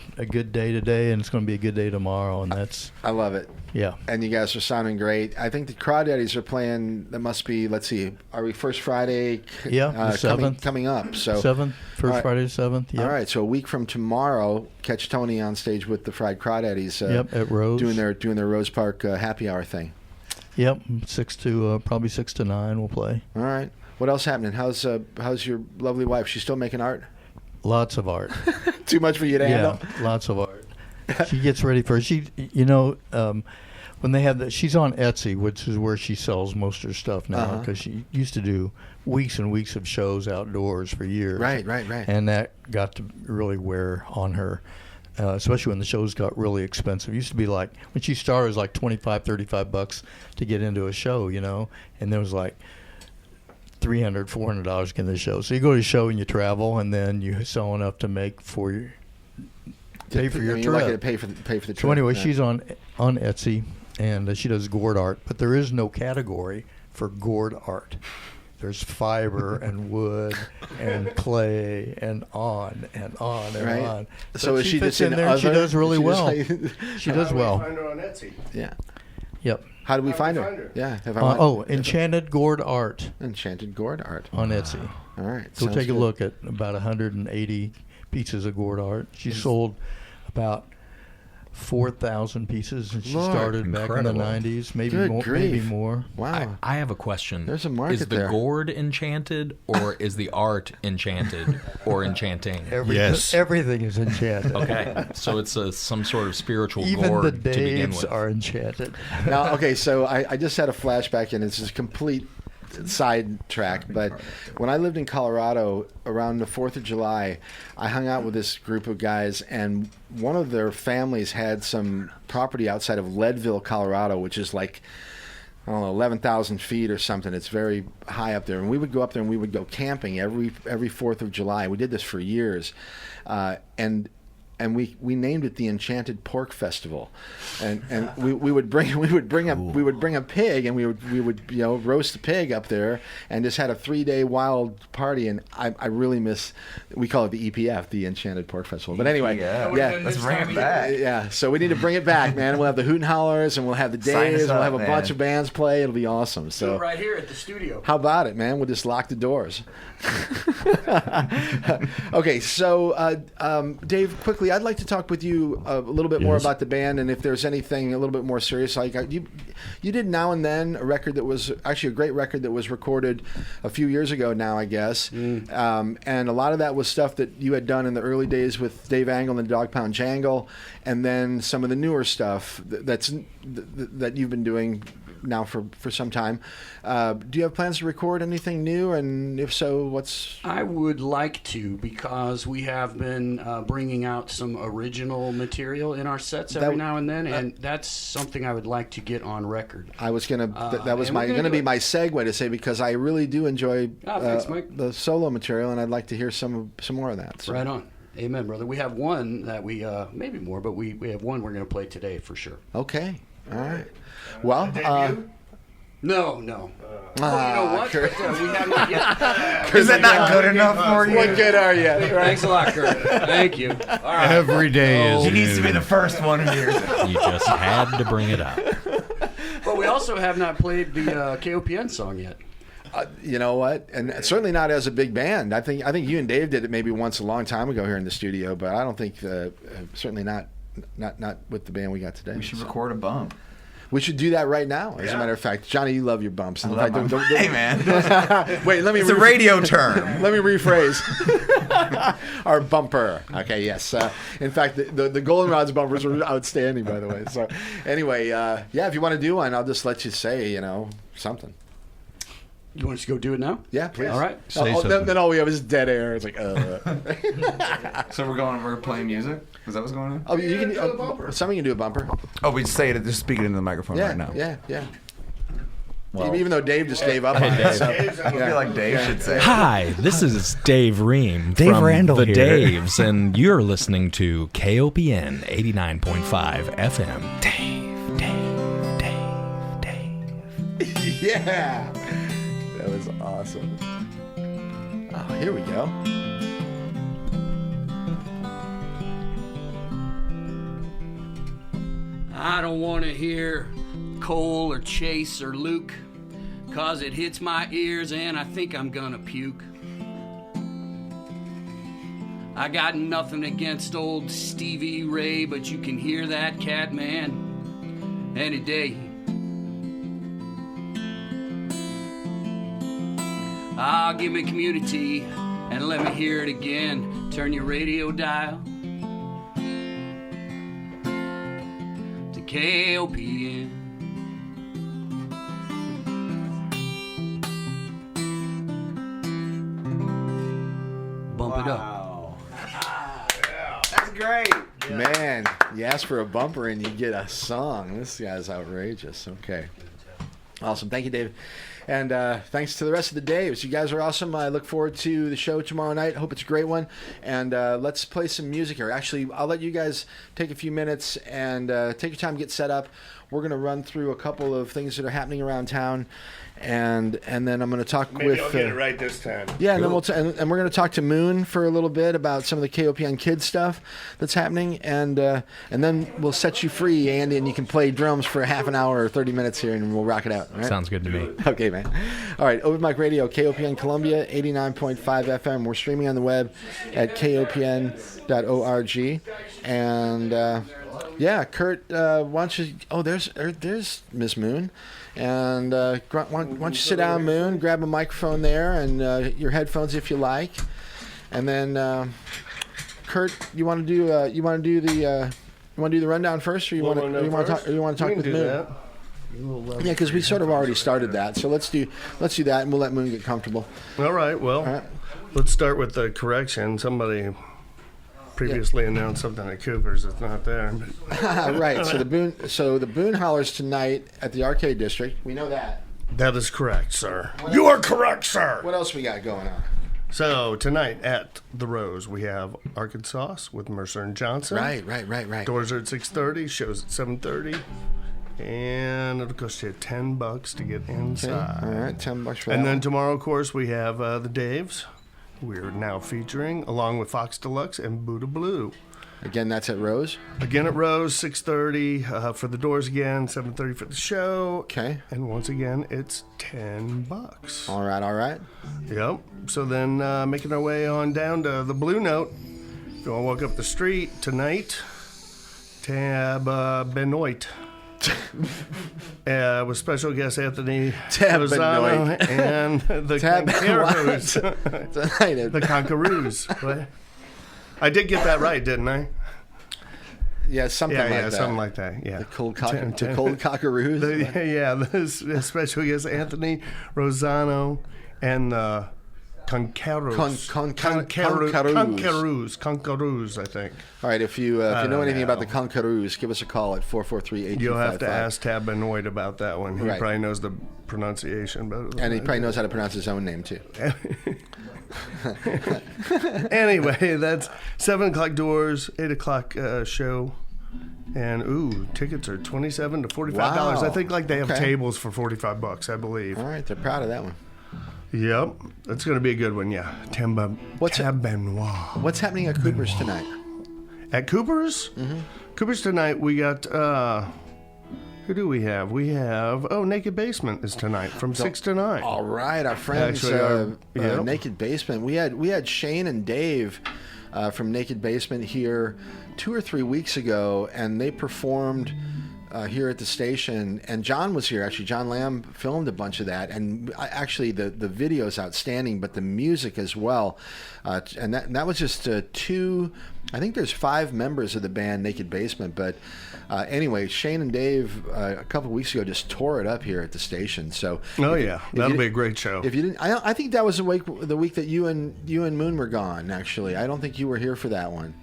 day today, and it's going to be a good day tomorrow, and that's I love it. Yeah, and you guys are sounding great. I think the Crawdaddies are playing. That must be. Let's see. Are we first Friday? Yeah, the 7th coming up. So 7th, first Friday the 7th. Yep. All right, so a week from tomorrow, catch Tony on stage with the Fried Crawdaddies. Yep, at Rose doing their Rose Park happy hour thing. Yep, probably 6 to 9 we'll play. All right. What else happening? How's your lovely wife? She's still making art? Lots of art. Too much for you to handle? Yeah, lots of art. She gets ready for when they have she's on Etsy, which is where she sells most of her stuff now, because she used to do weeks and weeks of shows outdoors for years. Right. And that got to really wear on her, especially when the shows got really expensive. It used to be like, when she started, it was like $25, $35 to get into a show, and there was like $300, $400 to get into the show. So you go to the show and you travel, and then you sell enough to make pay for your trip. You like it to pay for the trip. So anyway, she's on Etsy, and she does gourd art, but there is no category for gourd art. There's fiber and wood and clay and on and on and on. So is she she fits just in there, and she does really well. She does well. Find her on Etsy. Yeah. Yep. How do we find her? Yeah. Enchanted Gourd Art. Enchanted Gourd Art. On Etsy. All right. So take a look at about 180 pieces of gourd art. She sold about 4,000 pieces, and she started back in the 90s, maybe more. Wow. I have a question. There's a market Is the there. gourd enchanted, or is the art enchanted or enchanting? Everything is enchanted. Okay, so it's some sort of spiritual Even gourd the to begin Daves with. are enchanted. Now, okay, so I just had a flashback, and it's just complete sidetrack, but when I lived in Colorado around the 4th of July, I hung out with this group of guys, and one of their families had some property outside of Leadville, Colorado, which is like, I don't know, 11,000 feet or something. It's very high up there, and we would go up there and we would go camping every 4th of July. We did this for years, and we named it the Enchanted Pork Festival, and we would bring a pig, and we would roast the pig up there, and just had a 3-day wild party. And I really miss, we call it the EPF, the Enchanted Pork Festival. But anyway, yeah, let's bring it back. Yeah, so we need to bring it back, man. We'll have the Hoot and Howlers, and we'll have the Days, and we'll have a bunch of bands play. It'll be awesome. So right here at the studio. How about it, man? We'll just lock the doors. Okay, so Dave, quickly, I'd like to talk with you a little bit more about the band, and if there's anything a little bit more serious. Like you did Now and Then, a record that was actually a great record that was recorded a few years ago now, I guess. And a lot of that was stuff that you had done in the early days with Dave Angle and Dog Pound Jangle, and then some of the newer stuff that you've been doing now for some time. Do you have plans to record anything new? And if so, what's... I would like to, because we have been bringing out some original material in our sets every now and then, and that's something I would like to get on record. I was gonna that was gonna be my segue to say, because I really do enjoy thanks, Mike. the solo material, and I'd like to hear some more of that. So. Right on. Amen, brother. We have one that we maybe more, but we have one we're going to play today for sure. Okay. All right. Well, no. You know what? Kurt. We have not yet. Is that not good enough for you? What good are you? Right? Thanks a lot, Kurt. Thank you. All right. Every day is He needs to be new. the first one who hears it. You just had to bring it up. But we also have not played the KOPN song yet. You know what? And certainly not as a big band. I think you and Dave did it maybe once a long time ago here in the studio, but I don't think certainly not with the band we got today. We should record a bump. We should do that right now. As a matter of fact, Johnny, you love your bumps. Hey, man. Wait, let me. It's a radio term. Let me rephrase. Our bumper. Okay, yes. In fact, the Goldenrod's bumpers were outstanding, by the way. So, anyway, if you want to do one, I'll just let you say, something. You want us to go do it now? Yeah, please. All right. Then all we have is dead air. It's like, So we're playing music? Is that what's going on? Oh, you can do a bumper. Somebody can do a bumper. Oh, we say it, just speak it into the microphone right now. Yeah. Well, even though Dave just gave up on it. So, I feel like Dave should say it. Hi, this is Dave Ream Dave from Randall The here. Daves, and you're listening to KOPN 89.5 FM. Dave. Yeah. That was awesome. Oh, here we go. I don't want to hear Cole or Chase or Luke, 'cause it hits my ears and I think I'm gonna puke. I got nothing against old Stevie Ray, but you can hear that cat man any day. Ah, give me community and let me hear it again. Turn your radio dial to KOPN. Bump it up. That's great. Man, you ask for a bumper and you get a song. This guy's outrageous. Okay. Awesome. Thank you, David. And thanks to the rest of the Daves. You guys are awesome. I look forward to the show tomorrow night. Hope it's a great one. And let's play some music here. Actually, I'll let you guys take a few minutes and take your time, get set up. We're going to run through a couple of things that are happening around town. And then I'm going to talk Maybe with... I'll get it right this time. Yeah, and then and we're going to talk to Moon for a little bit about some of the KOPN Kids stuff that's happening, and then we'll set you free, Andy, and you can play drums for half an hour or 30 minutes here, and we'll rock it out. All right? Sounds good to me. Okay, man. All right, Open Mic Radio, KOPN Columbia, 89.5 FM. We're streaming on the web at kopn.org, and yeah, Kurt, why don't you? Oh, there's Miss Moon. And why don't you sit down, Moon? Grab a microphone there and your headphones if you like. And then, Kurt, you want to do the rundown first, or you want to talk with Moon? That. Yeah, because we sort of already started that. So let's do that, and we'll let Moon get comfortable. All right. Well, All right. Let's start with the correction. Somebody previously announced something at Cooper's that's not there. Right. So the Boone Howlers tonight at the Arcade District. We know that. That is correct, sir. You are correct, sir. What else we got going on? So tonight at the Rose we have Arkansas with Mercer and Johnson. Right. Doors are at 6:30. Shows at 7:30. And it'll cost you $10 to get inside. Okay. All right, $10 for that. And then tomorrow, of course, we have the Daves. We're now featuring, along with Fox Deluxe and Buddha Blue. Again, that's at Rose? Again at Rose, 6:30 for the doors again, 7:30 for the show. Okay. And once again, it's $10. All right. Yep. So then making our way on down to the Blue Note. If you want to walk up the street tonight, Tab Benoit. With special guest Anthony Lozano and the Conquerors. The Conquerors. What? I did get that right, didn't I? Yeah, something like that. Something like that. Yeah, the cold cockaroos. The special guest Anthony Rosano and the Conquerors, I think. All right, if you know anything about the Conquerors, give us a call at 443-8255. You'll have to ask Tab Benoit about that one. He probably knows the pronunciation better than and he probably knows how to pronounce his own name, too. Anyway, that's 7 o'clock doors, 8 o'clock show. And, tickets are $27 to $45. Wow. I think they have tables for $45, I believe. All right, they're proud of that one. Yep, that's going to be a good one, yeah. Tab Benoit. What's happening at Cooper's tonight? At Cooper's? Mm-hmm. Cooper's tonight, we got, who do we have? We have, Naked Basement is tonight from 6 to 9. All right, our friends, Naked Basement. We had Shane and Dave from Naked Basement here 2 or 3 weeks ago, and they performed here at the station, and John was here. Actually, John Lamb filmed a bunch of that, and actually the video is outstanding, but the music as well. And that was just 2. I think there's 5 members of the band Naked Basement, but anyway, Shane and Dave a couple of weeks ago just tore it up here at the station. So that'll be a great show. If you didn't, I think that was the week that you and Moon were gone. Actually, I don't think you were here for that one.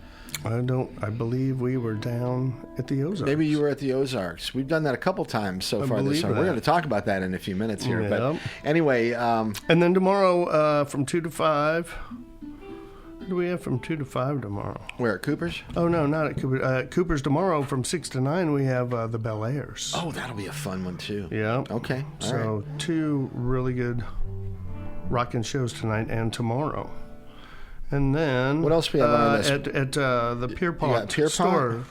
I believe we were down at the Ozarks. Maybe you were at the Ozarks. We've done that a couple times so far this summer. We're going to talk about that in a few minutes here. Yep. But anyway. And then tomorrow from 2 to 5. What do we have from 2 to 5 tomorrow? Where, at Cooper's? Oh, no, not at Cooper's. Cooper's tomorrow from 6 to 9, we have the Bel Airs. Oh, that'll be a fun one, too. Yeah. Okay. So 2 really good rockin' shows tonight and tomorrow. And then what else we have on this? At the Pierpont store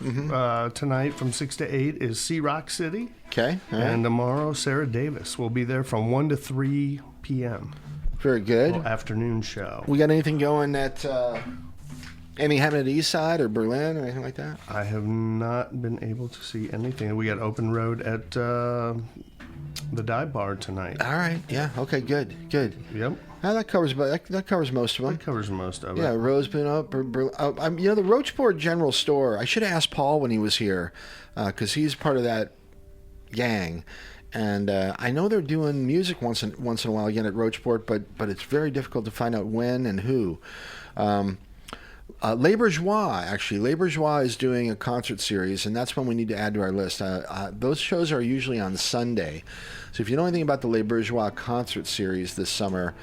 tonight from 6 to 8 is Sea Rock City. Okay. All right. And tomorrow Sarah Davis will be there from 1 to 3 p.m. Very good. Afternoon show. We got anything going at anything happening at East Side or Berlin or anything like that? I have not been able to see anything. We got open road at the dive bar tonight. All right. Yeah. Okay. Good. Yep. That covers most of them. That covers most of it. Yeah, Rose Boone up. The Roachport General Store. I should have asked Paul when he was here, because he's part of that gang, and I know they're doing music once in a while again at Roachport, but it's very difficult to find out when and who. Les Bourgeois is doing a concert series, and that's one we need to add to our list. Those shows are usually on Sunday. So if you know anything about the Les Bourgeois concert series this summer,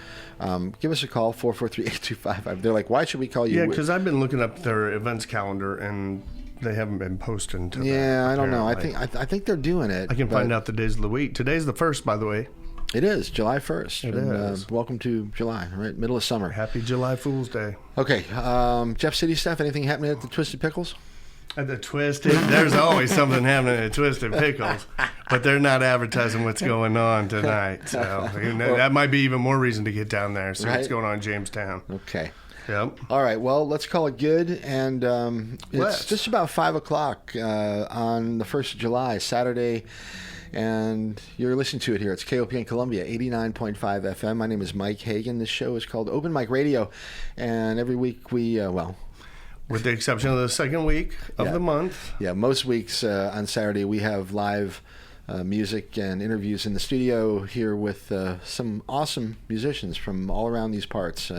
give us a call, 443-8255. They're like, why should we call you? Yeah, because I've been looking up their events calendar, and they haven't been posting to I don't know. I think they're doing it. I can find out the days of the week. Today's the 1st, by the way. It is July 1st. It is. Welcome to July, right? Middle of summer. Happy July Fool's Day. Okay, Jeff City stuff. Anything happening at the Twisted Pickles? At the Twisted, there's always something happening at Twisted Pickles, but they're not advertising what's going on tonight. So that might be even more reason to get down there. See what's going on in Jamestown. Okay. Yep. All right. Well, let's call it good. And it's just about 5:00 on the 1st of July, Saturday. And you're listening to it here. It's KOPN Columbia, 89.5 FM. My name is Mike Hagan. This show is called Open Mic Radio. And every week we, with the exception of the second week of the month. Yeah, most weeks on Saturday we have live music and interviews in the studio here with some awesome musicians from all around these parts,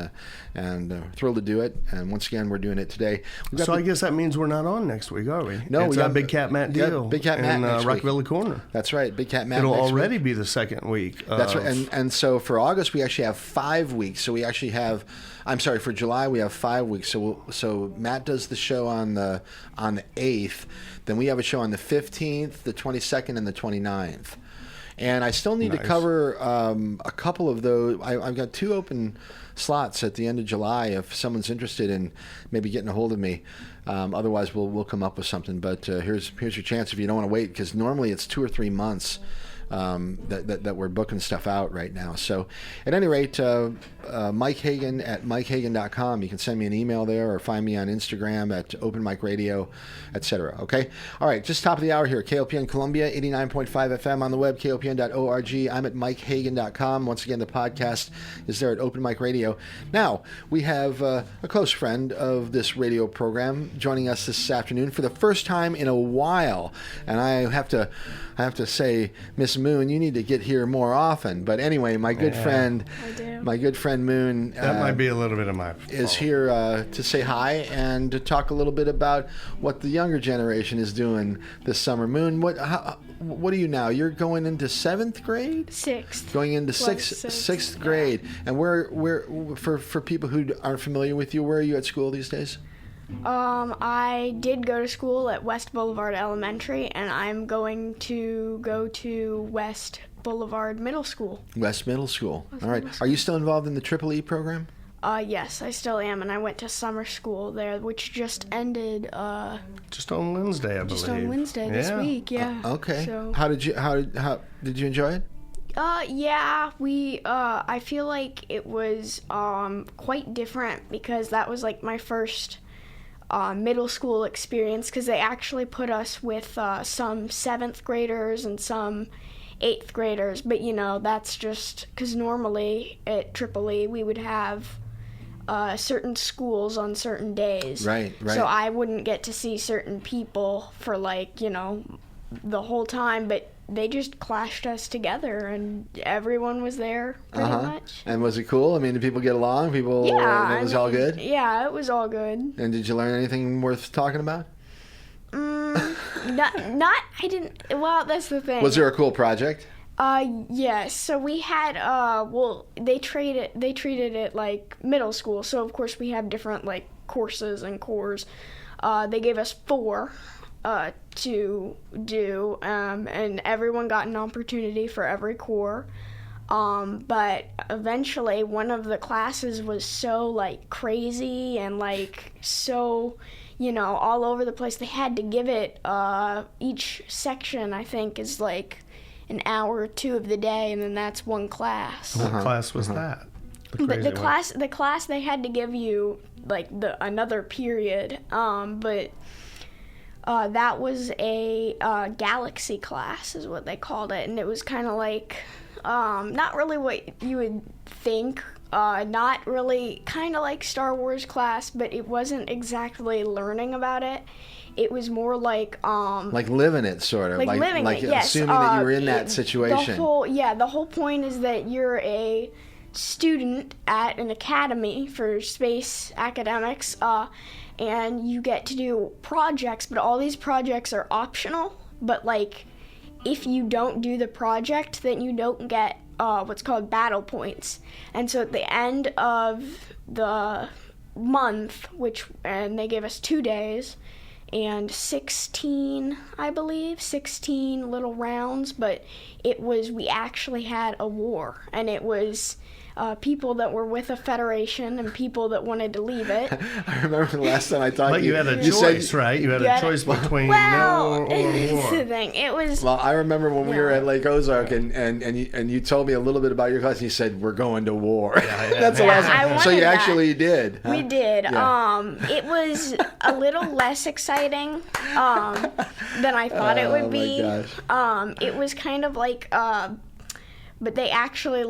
and thrilled to do it. And once again, we're doing it today. So I guess that means we're not on next week, are we? No, we got Big Cat Matt deal. Big Cat Matt next week. Rockville Corner. That's right, Big Cat Matt. It'll next already week. be the second week. That's right, and so for August we actually have 5 weeks. So we actually have, for July we have 5 weeks. So Matt does the show on the 8th. Then we have a show on the 15th, the 22nd, and the 29th. And I still need to cover a couple of those. I've got 2 open slots at the end of July if someone's interested in maybe getting a hold of me. Otherwise, we'll come up with something. But here's your chance if you don't want to wait, because normally it's 2 or 3 months that we're booking stuff out right now. So at any rate, Mike Hagan at MikeHagan.com. You can send me an email there or find me on Instagram at Open Mic Radio, etc. Okay? All right, just top of the hour here. KOPN Columbia, 89.5 FM on the web, KOPN.org. I'm at MikeHagan.com. Once again, the podcast is there at Open Mic Radio. Now, we have a close friend of this radio program joining us this afternoon for the first time in a while. And I have to say, Miss Moon, you need to get here more often. But anyway, my good friend Moon, that might be a little bit of my fault, is here to say hi and to talk a little bit about what the younger generation is doing this summer. Moon, what are you now? You're going into 7th grade? 6th. Going into sixth grade. And where for people who aren't familiar with you, where are you at school these days? I did go to school at West Boulevard Elementary, and I'm going to go to West Boulevard Middle School. West Middle School. All right. Are you still involved in the Triple E program? Yes, I still am, and I went to summer school there, which just ended. Just on Wednesday, I believe. Just on Wednesday this week, yeah. Okay. So, how did you enjoy it? Yeah, I feel like it was quite different because that was like my first middle school experience, because they actually put us with some 7th graders and some 8th graders, but that's just because normally at Triple E we would have certain schools on certain days. Right. So I wouldn't get to see certain people for the whole time, but they just clashed us together, and everyone was there pretty much. And was it cool? I mean, did people get along? It was all good? Yeah, it was all good. And did you learn anything worth talking about? I didn't. Well, that's the thing. Was there a cool project? Yes. So we had, they treated it like middle school. So, of course, we have different, courses and cores. They gave us 4 to do, and everyone got an opportunity for every core. But eventually one of the classes was so crazy and so, all over the place. They had to give it, each section I think is an hour or 2 of the day, and then that's one class. What class was that? But the class they had to give you another period, but that was a galaxy class is what they called it, and it was kind of not really what you would think not really, kind of like Star Wars class, but it wasn't exactly learning about it. It was more like living it, sort of like living it. Yes, assuming that you were in that situation. The whole point is that you're a student at an academy for space academics, and you get to do projects, but all these projects are optional. But like, if you don't do the project, then you don't get what's called battle points. And so at the end of the month, and they gave us 2 days and 16 little rounds, but we actually had a war, and it was people that were with a federation and people that wanted to leave it. I remember the last time I talked to you. But you had a choice, right? You had a choice between no or war. The thing. It was. Well, I remember when we were at Lake Ozark, and you told me a little bit about your class, and you said, we're going to war. That's the last. So you actually did. We did. Yeah. It was a little less exciting than I thought it would be. Gosh. It was kind of like. But they actually,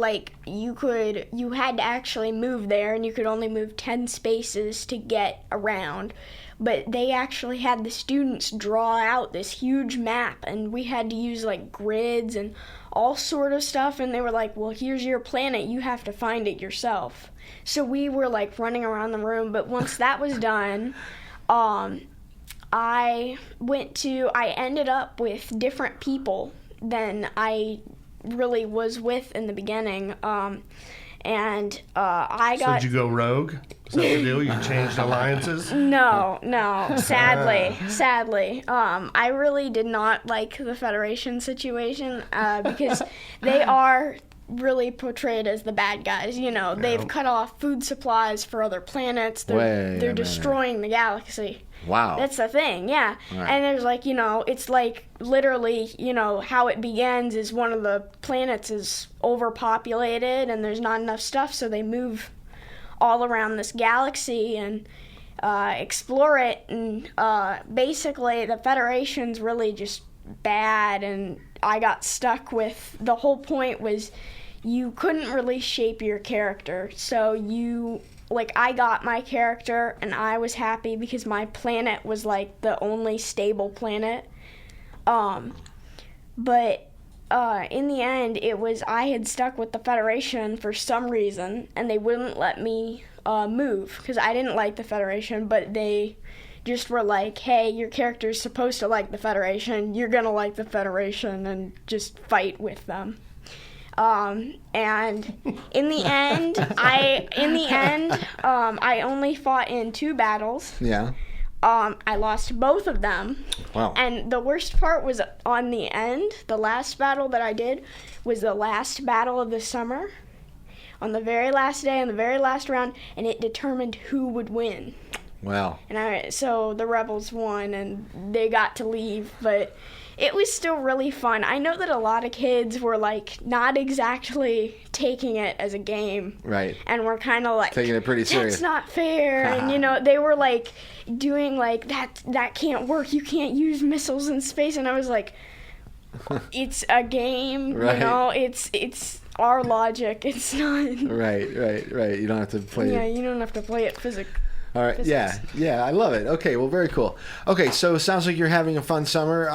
you had to actually move there, and you could only move 10 spaces to get around. But they actually had the students draw out this huge map, and we had to use, grids and all sort of stuff, and they were like, well, here's your planet, you have to find it yourself. So we were, running around the room, but once that was done, I ended up with different people than I really was with in the beginning, and I got. So did you go rogue? Is that the deal? You changed alliances? No. Sadly, I really did not like the Federation situation because they are really portrayed as the bad guys. You know, they've cut off food supplies for other planets. They're destroying the galaxy. Wow. That's the thing, yeah. Right. And there's it's literally, how it begins is one of the planets is overpopulated and there's not enough stuff, so they move all around this galaxy and explore it. And basically, the Federation's really just bad, and I got stuck with the whole point was you couldn't really shape your character, so I got my character, and I was happy because my planet was, the only stable planet. But in the end, it was I had stuck with the Federation for some reason, and they wouldn't let me move because I didn't like the Federation, but they just were like, hey, your character's supposed to like the Federation, you're gonna like the Federation, and just fight with them. And in the end, I only fought in 2 battles. Yeah. I lost both of them. Wow. And the worst part was on the end. The last battle that I did was the last battle of the summer. On the very last day, on the very last round, and it determined who would win. Wow. And so the Rebels won, and they got to leave, but it was still really fun. I know that a lot of kids were not exactly taking it as a game. Right. And were kind of taking it pretty serious. That's not fair. And they were doing that can't work. You can't use missiles in space. And I was like, it's a game, right. It's our logic. It's not. Right. You don't have to play. Yeah, you don't have to play it physically. All right. Physics. Yeah, I love it. Okay, well, very cool. Okay, so it sounds like you're having a fun summer.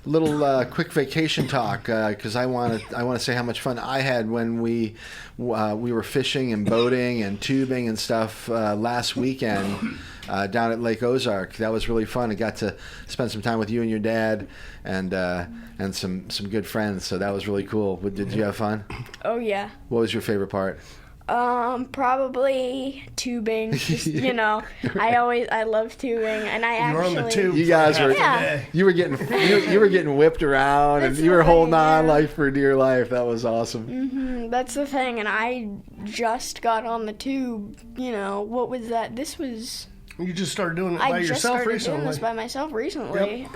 Little quick vacation talk because I want to say how much fun I had when we were fishing and boating and tubing and stuff last weekend down at Lake Ozark. That was really fun. I got to spend some time with you and your dad and some good friends. So that was really cool. Did you have fun? Oh yeah. What was your favorite part? Probably tubing. Just, I love tubing, and You're on the tube. You guys were, you were getting whipped around, and you were holding on for dear life. That was awesome. Mm-hmm. That's the thing, and I just got on the tube. What was that? This was. You just started doing it by yourself recently. I just started doing this by myself recently. Yep.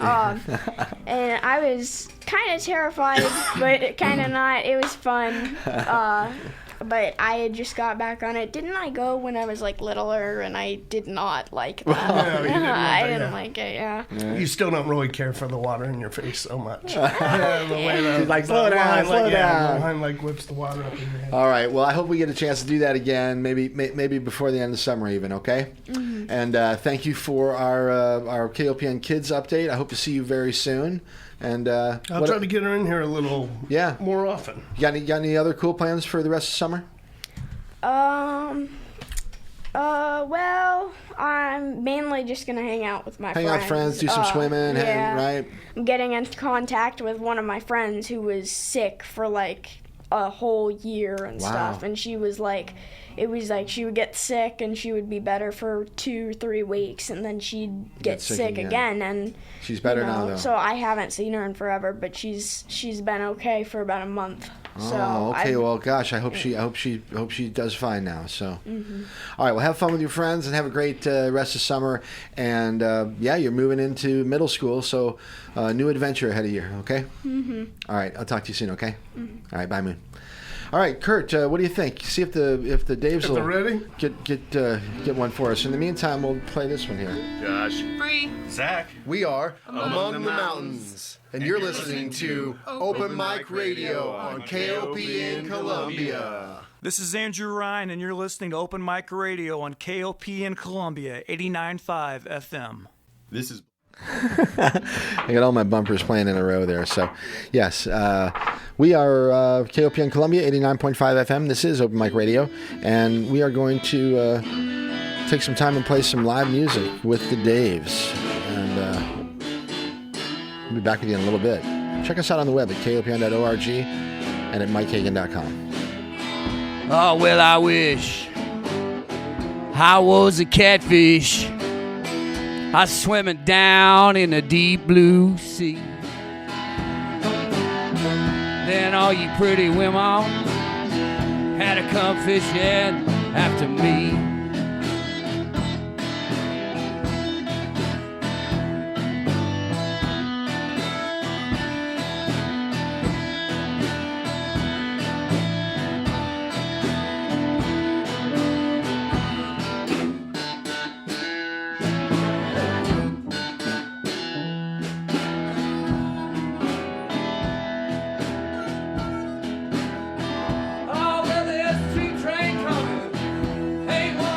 And I was kind of terrified, but kind of not. It was fun. but I had just got back on it. Didn't I go when I was like littler, and I did not like that. No, you didn't I like didn't that. like it. Yeah. You still don't really care for the water in your face so much. The way She's like, slow down, slow down. the hind leg whips the water up in your head. All right. Well, I hope we get a chance to do that again. Maybe before the end of the summer, even. Okay. Mm-hmm. And thank you for our KOPN Kids update. I hope to see you very soon. And I'll try to get her in here a little more often. You got any other cool plans for the rest of summer? Well, I'm mainly just gonna hang out with my friends. Hang out with friends, do some swimming, right? I'm getting into contact with one of my friends who was sick for like a whole year and stuff, and she was like, it was like she would get sick and she would be better for 2-3 weeks, and then she'd get sick again, and she's better now though. So I haven't seen her in forever, but she's been okay for about a month. Oh, okay. Well, gosh, I hope she does fine now. So, All right. Well, have fun with your friends and have a great rest of summer. And you're moving into middle school, so new adventure ahead of you. Okay. All right. I'll talk to you soon. Okay. All right. Bye, Moon. All right, Kurt. What do you think? See if the Daves will ready? Get one for us. In the meantime, we'll play this one here. Josh. Free. Zach. We are Among the Mountains. And you're listening to Open Mic Radio on KOPN Columbia. This is Andrew Ryan, and you're listening to Open Mic Radio on KOPN Columbia, 89.5 FM. This is... I got all my bumpers playing in a row there. So, yes, we are KOPN Columbia, 89.5 FM. This is Open Mic Radio, and we are going to take some time and play some live music with the Daves. And we'll be back with you in a little bit. Check us out on the web at kopn.org and at mikehagan.com. Oh, well, I wish I was a catfish. I was swimming down in the deep blue sea. Then all you pretty women had to come fishing after me. Oh, well, there's a train coming. Ain't one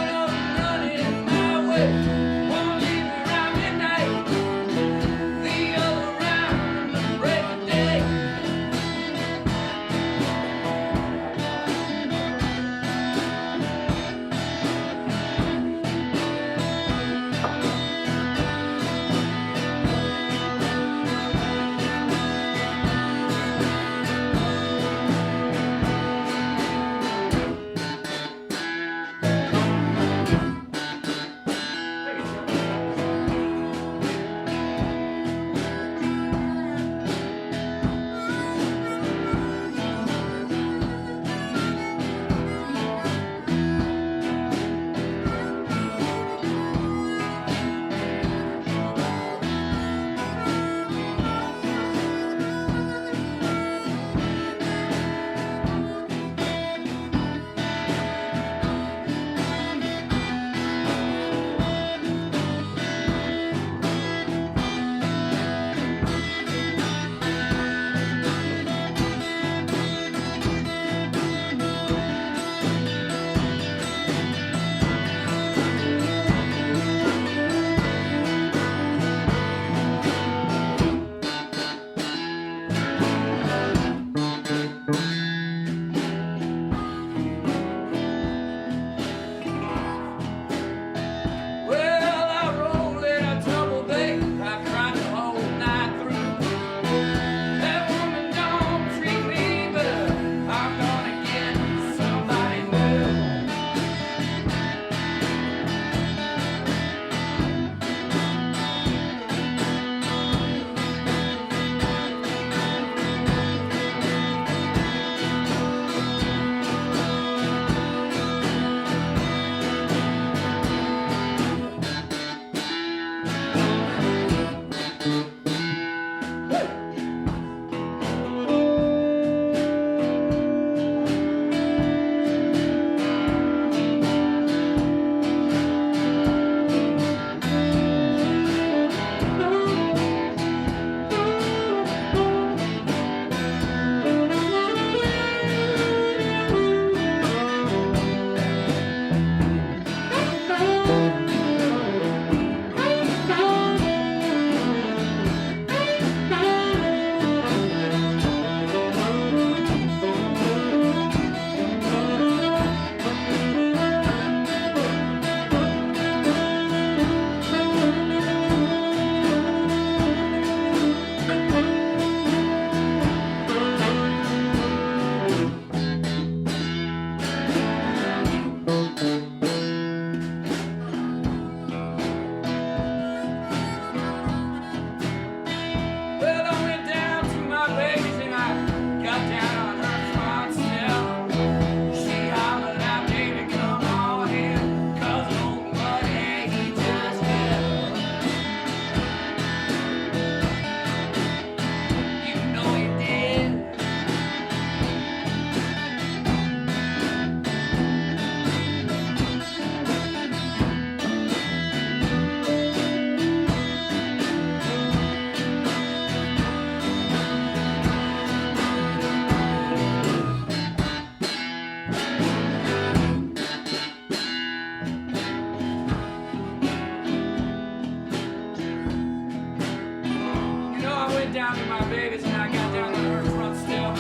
down to my babies and I got down to her front step.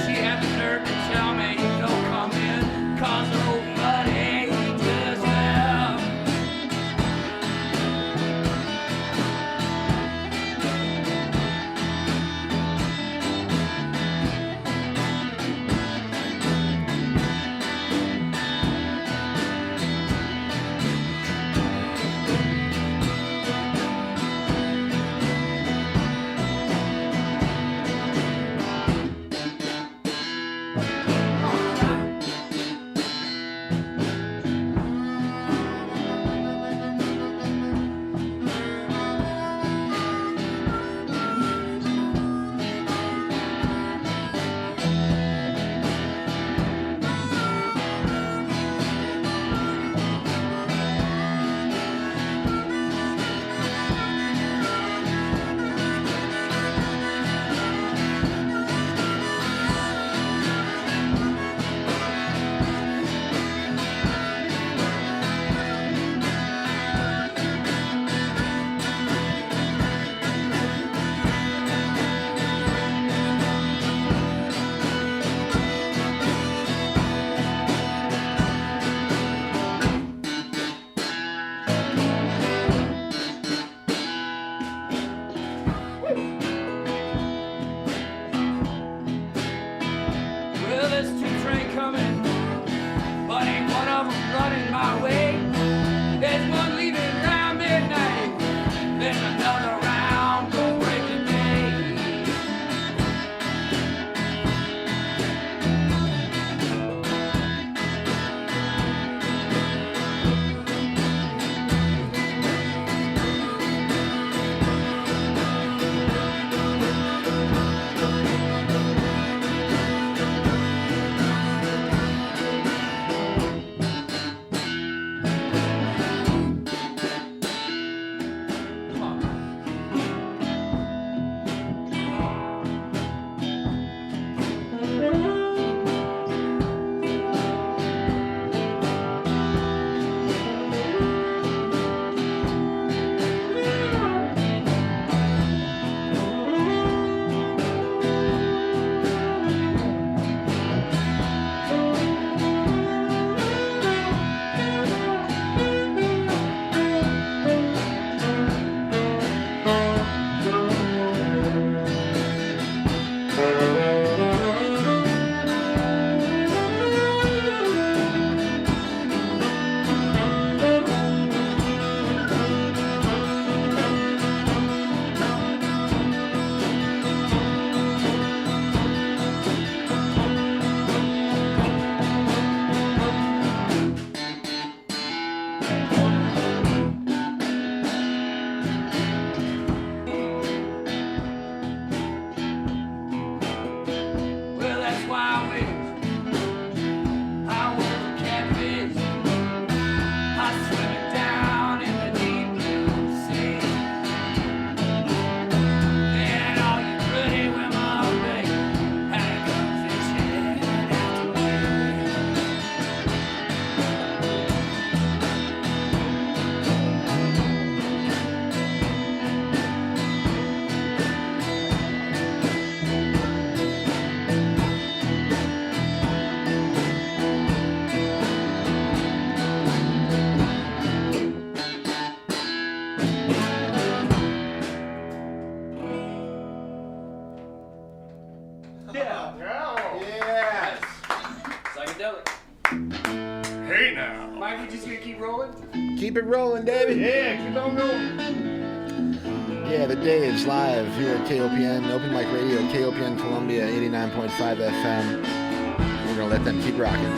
She had the nerve to tell me, don't come in, cause old buddy, he just left. Well, there's two trains coming, but ain't one of them running my way. There's one leaving around midnight, there's another round go break the day. Well, that's why I wish I was a catfish. I swim it down in the deep blue sea. Then all you pretty women, baby, had to come fishing after me. Yes. Psychedelic. Hey now. Mike, we just gonna keep rolling? Keep it rolling, David. Yeah, keep on going. Yeah, the Dave's live here at KOPN, Open Mic Radio, KOPN Columbia, 89.5 FM. We're going to let them keep rocking.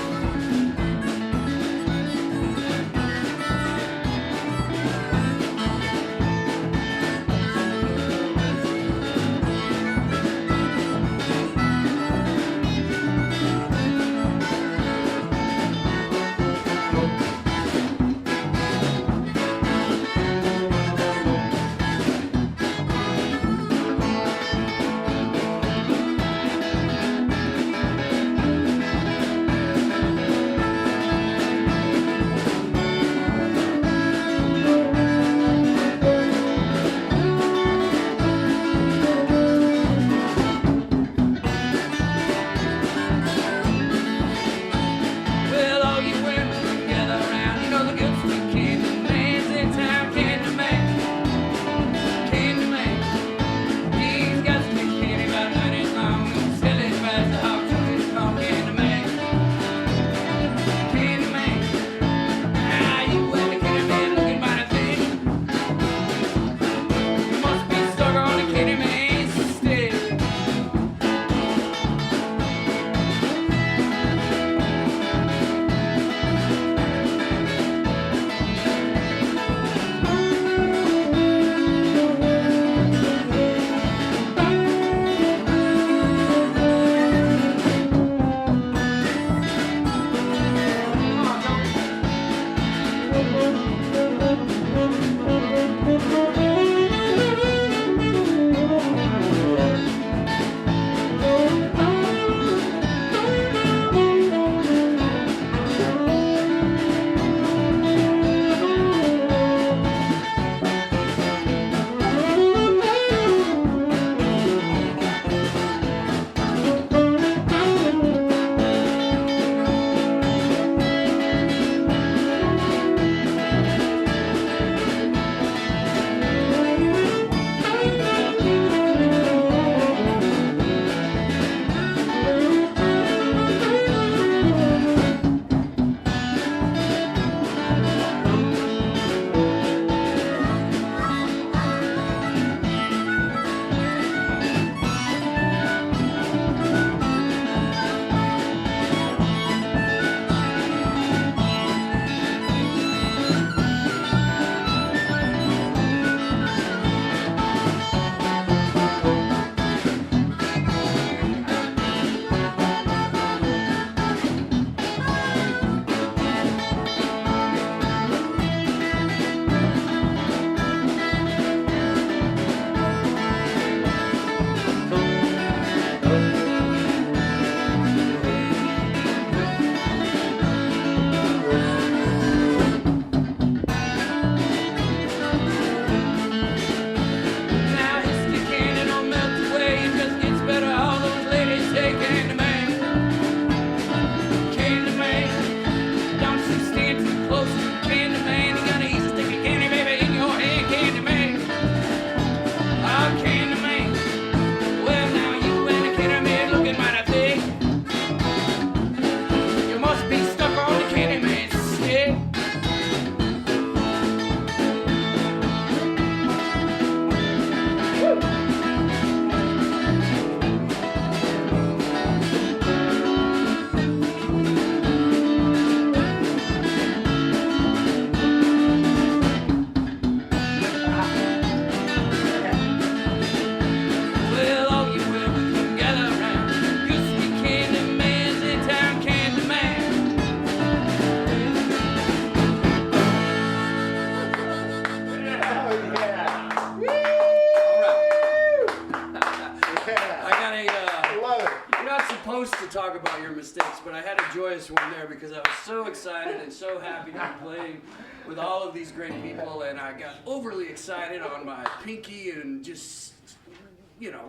talk about your mistakes, but I had a joyous one there because I was so excited and so happy to be playing with all of these great people, and I got overly excited on my pinky and just,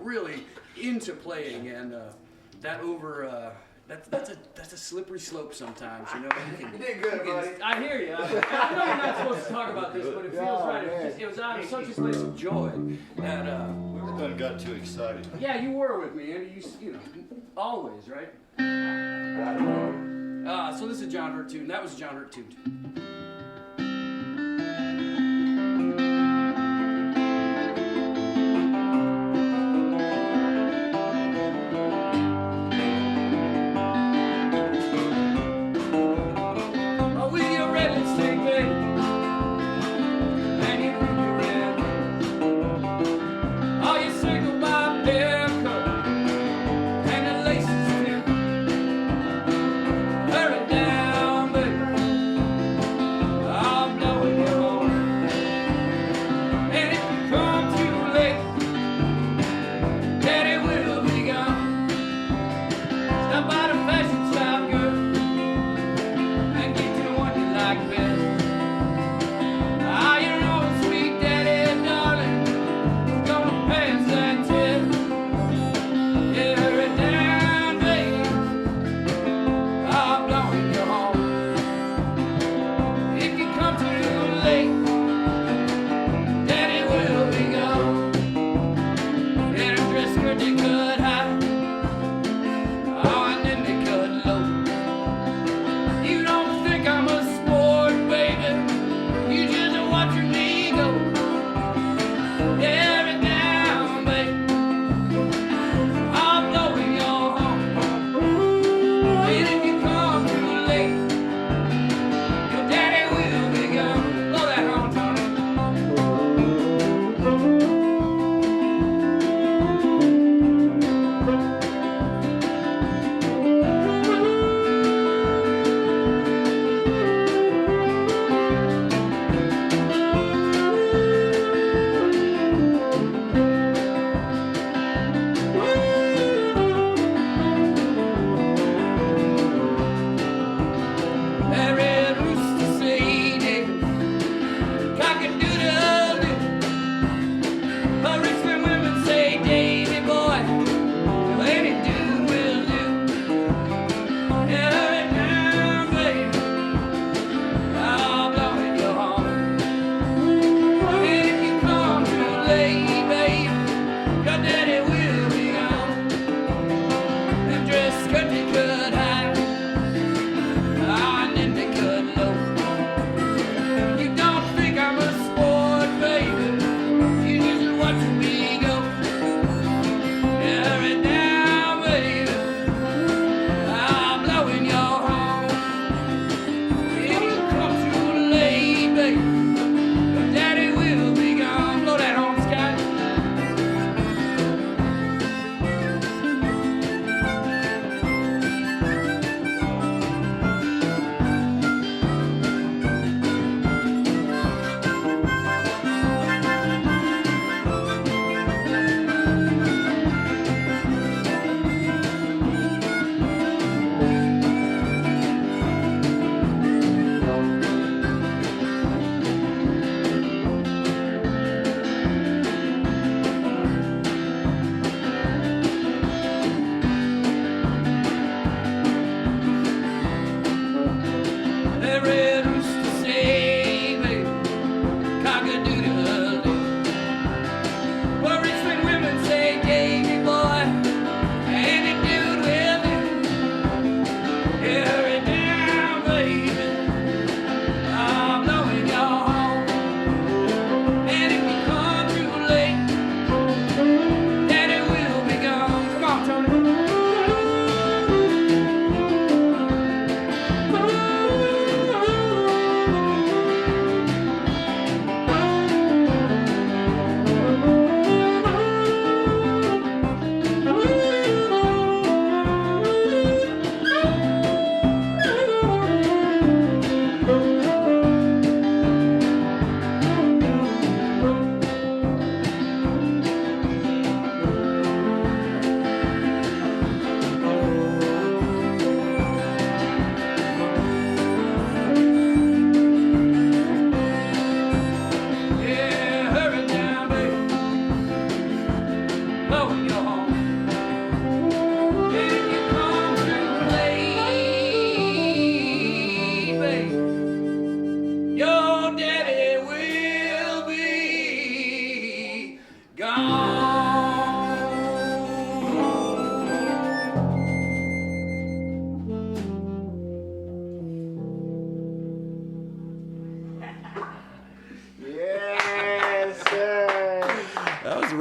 really into playing, and that's a slippery slope sometimes, you did good, buddy. I hear you. I know you're not supposed to talk about this, but it feels right. It was out of such a place of joy that I done got too excited. Yeah, you were with me, Andy. You always, right? So this is John Hurt tune. That was John Hurt tune.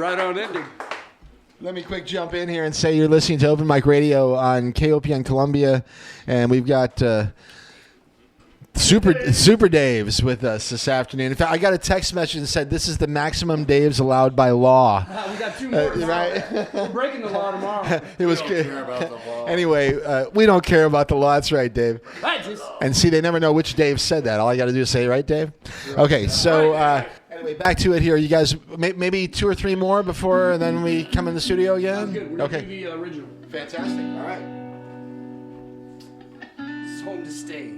right on ending. Let me quick jump in here and say you're listening to Open Mic Radio on KOPN Columbia, and we've got Super Daves with us this afternoon. In fact, I got a text message that said this is the maximum Daves allowed by law. We got 2 more. Right? We're breaking the law tomorrow. It was We don't care about the law. Anyway, we don't care about the law. That's right, Dave. And see, they never know which Dave said that. All I got to do is say, right, Dave? Okay, so anyway, back to it here. You guys, maybe 2 or 3 more before, and then we come in the studio again? Good. We're Okay. gonna do the original. Fantastic. All right. It's home to stay.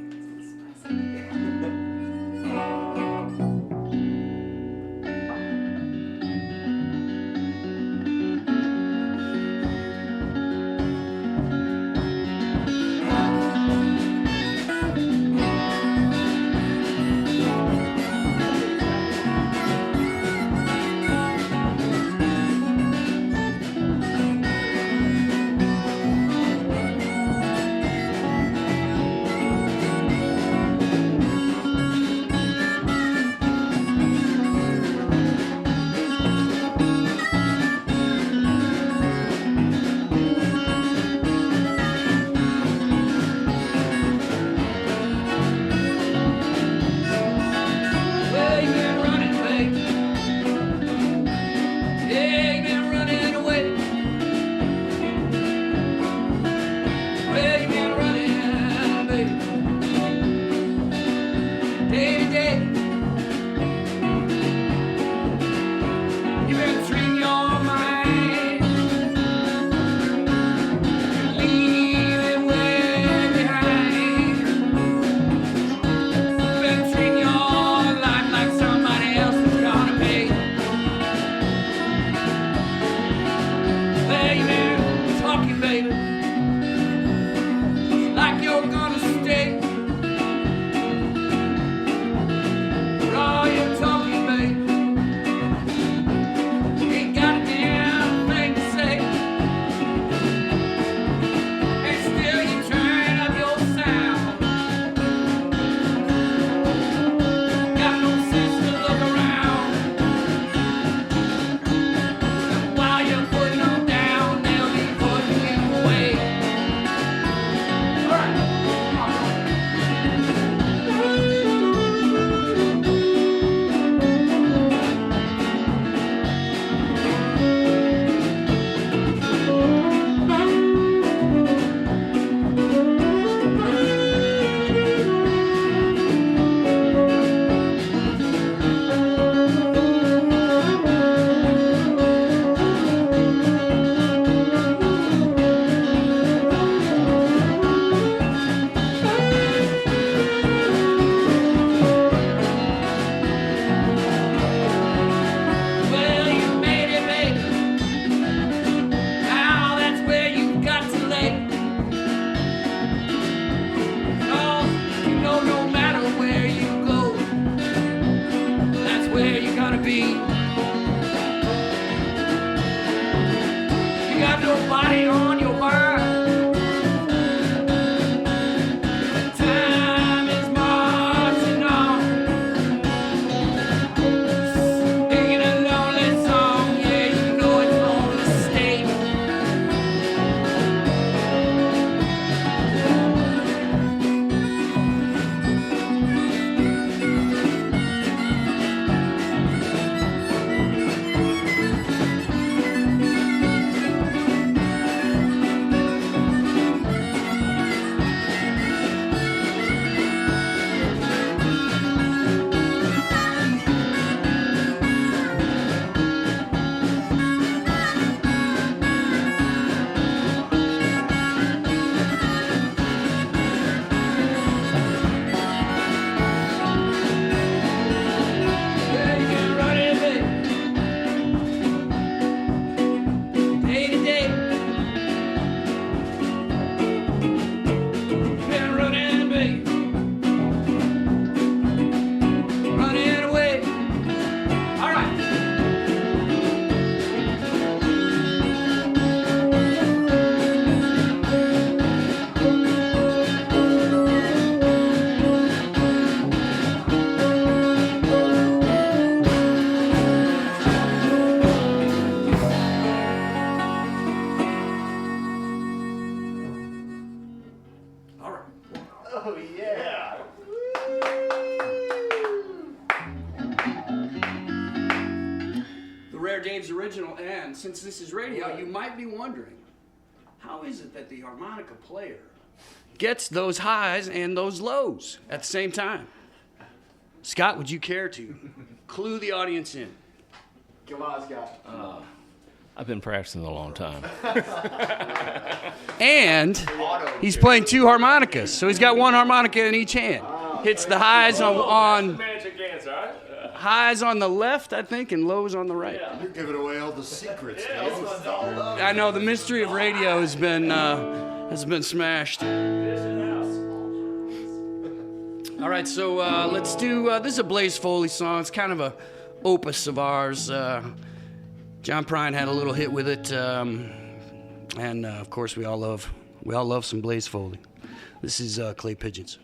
Well, you've been running, babe. Yeah, you've been running away. Well, you've been running, babe. Day to day. You've been treating your mind. Leaving way behind. Been treating your life like somebody else is gonna pay. Well, you've been talking, baby, like you're gonna stay. For all your talking, baby, ain't got a damn thing to say. And still you turn up your sound. Got no sense to look around. And while you're putting them down, they'll be putting you away. All right. Well, you made it, baby. Now that's where you got to lay. 'Cause you know no matter where you go, that's where you're gonna be. You got nobody on your mind. Time is marching on. Singing a lonely song, yeah, you know it's on the stage. Rare Dave's original, and since this is radio, you might be wondering, how is it that the harmonica player gets those highs and those lows at the same time? Scott, would you care to clue the audience in? Come on, Scott. I've been practicing a long time. And he's playing 2 harmonicas, so he's got 1 harmonica in each hand. Hits the highs on Magic answer, all right? highs on the left, I think, and lows on the right. You're giving away all the secrets. I know the mystery of radio has been smashed. All right, so let's do. This is a Blaze Foley song. It's kind of a opus of ours. John Prine had a little hit with it, and of course we all love some Blaze Foley. This is Clay Pigeons.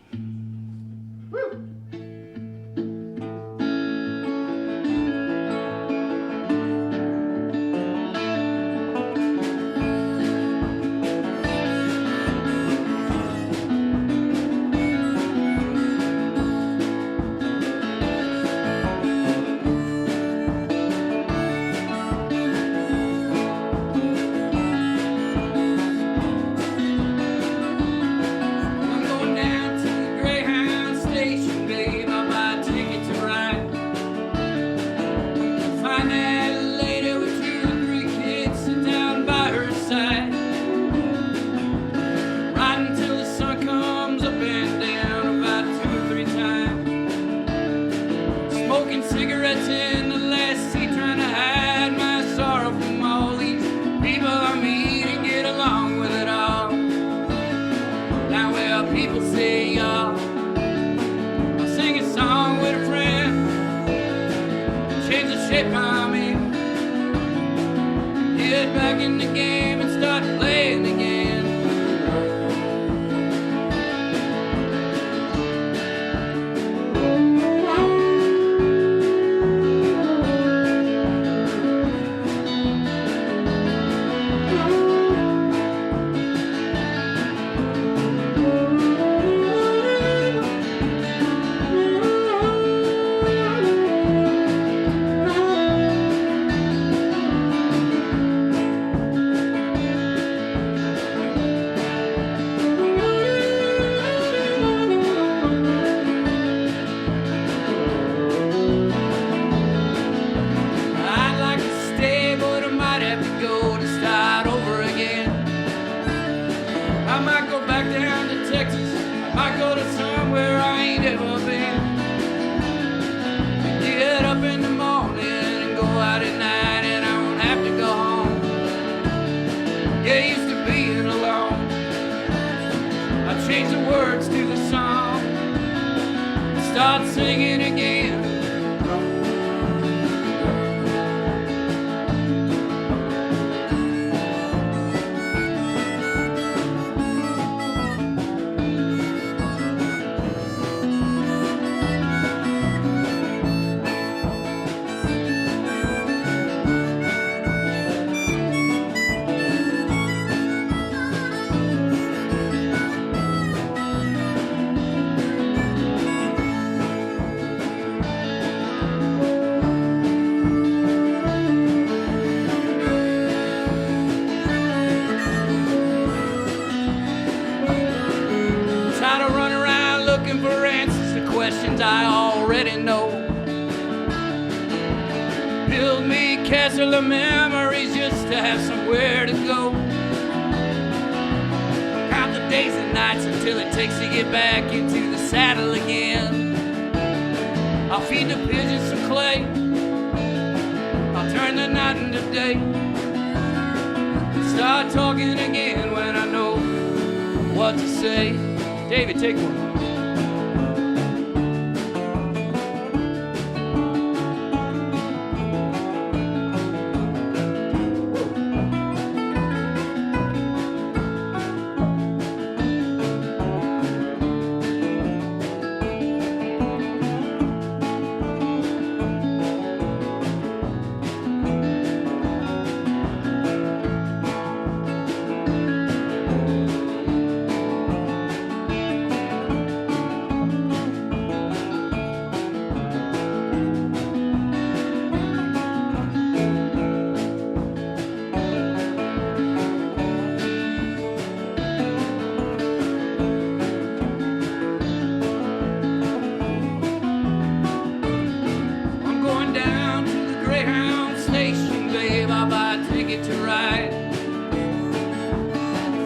I already know. Build me a castle of memories just to have somewhere to go. Count the days and nights until it takes to get back into the saddle again. I'll feed the pigeons some clay. I'll turn the night into day. Start talking again when I know what to say. David, take one. Greyhound station, babe, I'll buy a ticket to ride.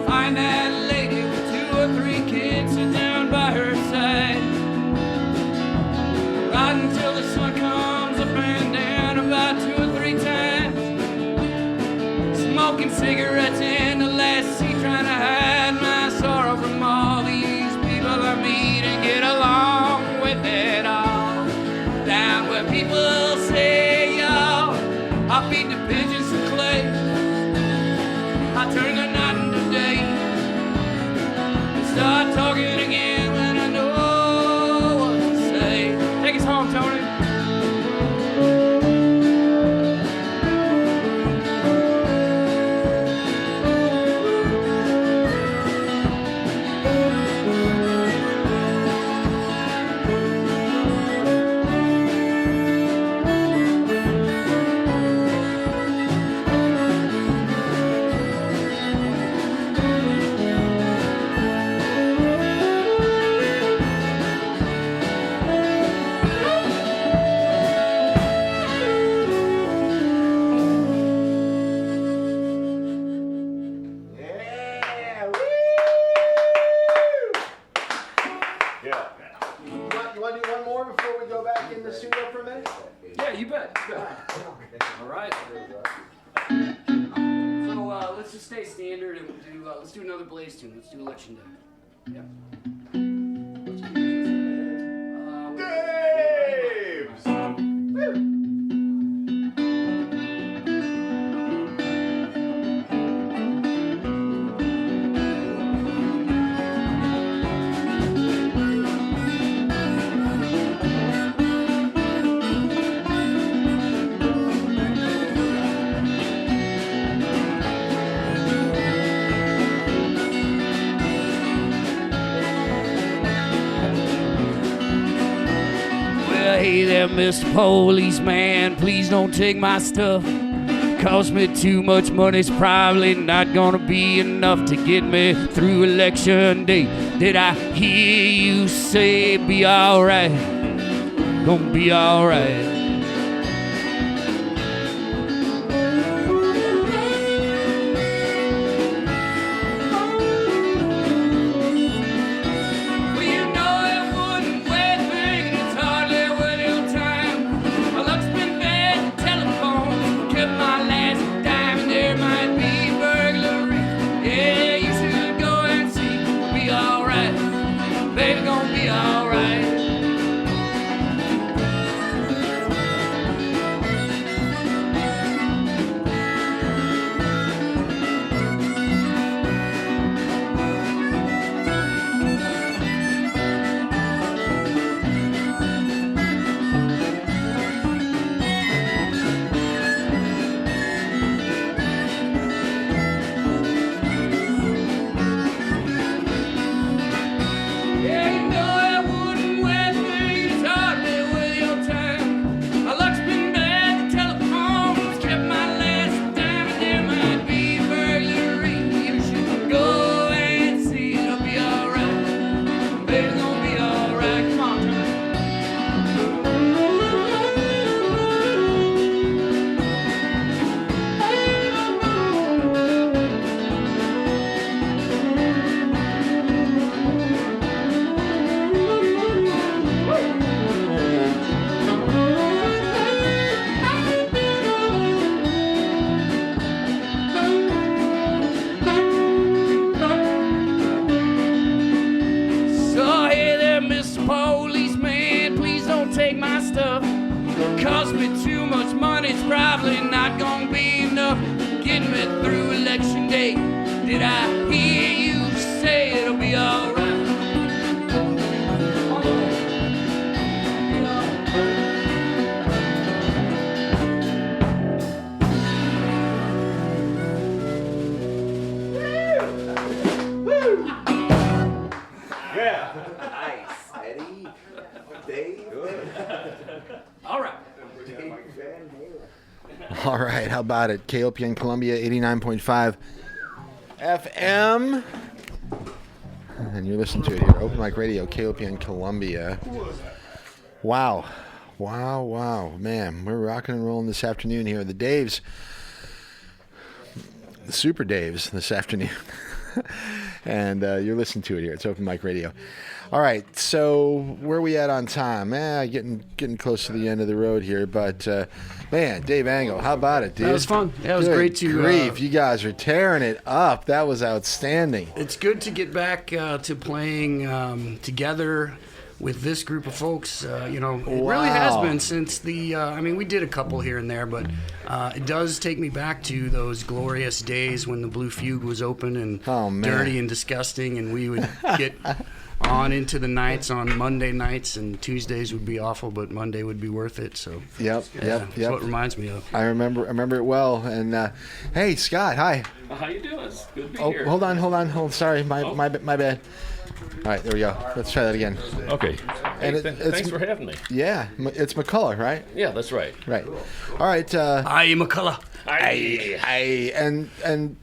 Find that lady with 2 or 3 kids, sit down by her side. Ride until the sun comes up and down about 2 or 3 times. Smoking cigarettes in the last seat, trying to hide my sorrow from all these people I meet and get along with it all. Down where people say, y'all, I'll feed the pigeons some clay. I turn the night into day and start talking again when I know what to say. Take us home, Tony. You want to do one more before we go back in the studio for a minute? Yeah, you bet. All right. So let's just stay standard and we'll do. Let's do another Blaze tune. Let's do Election Day. Yeah. Hey there, Mr. Policeman, please don't take my stuff. Cost me too much money, it's probably not gonna be enough to get me through election day. Did I hear you say be alright? Gonna be alright. Probably not gonna be enough getting me through election day. Did I hear you say it'll be alright? Yeah. Nice, Eddie. Dave. Good. All right. All right, how about it? KOPN Columbia, 89.5 FM. And you're listening to it here, Open Mic Radio, KOPN Columbia. Wow. Wow. Man, we're rocking and rolling this afternoon here. The Daves, the Super Daves this afternoon. And you're listening to it here. It's Open Mic Radio. All right, so where are we at on time? Getting close to the end of the road here, but man, Dave Angle, how about it, dude? That was fun. Yeah, it was Good great to. grief, you guys are tearing it up. That was outstanding. It's good to get back to playing together with this group of folks. It really has been since the. We did a couple here and there, but it does take me back to those glorious days when the Blue Fugue was open and dirty and disgusting, and we would get on into the nights on Monday nights, and Tuesdays would be awful, but Monday would be worth it. So yep. That's what it reminds me of. I remember it well. And hey, Scott, hi. How you doing? It's good to be here. Hold on. Sorry, my bad. All right, there we go. Let's try that again. Okay. And thanks for having me. Yeah, it's McCullough, right? Yeah, that's right. Right. All right. Aye, McCullough. Aye. And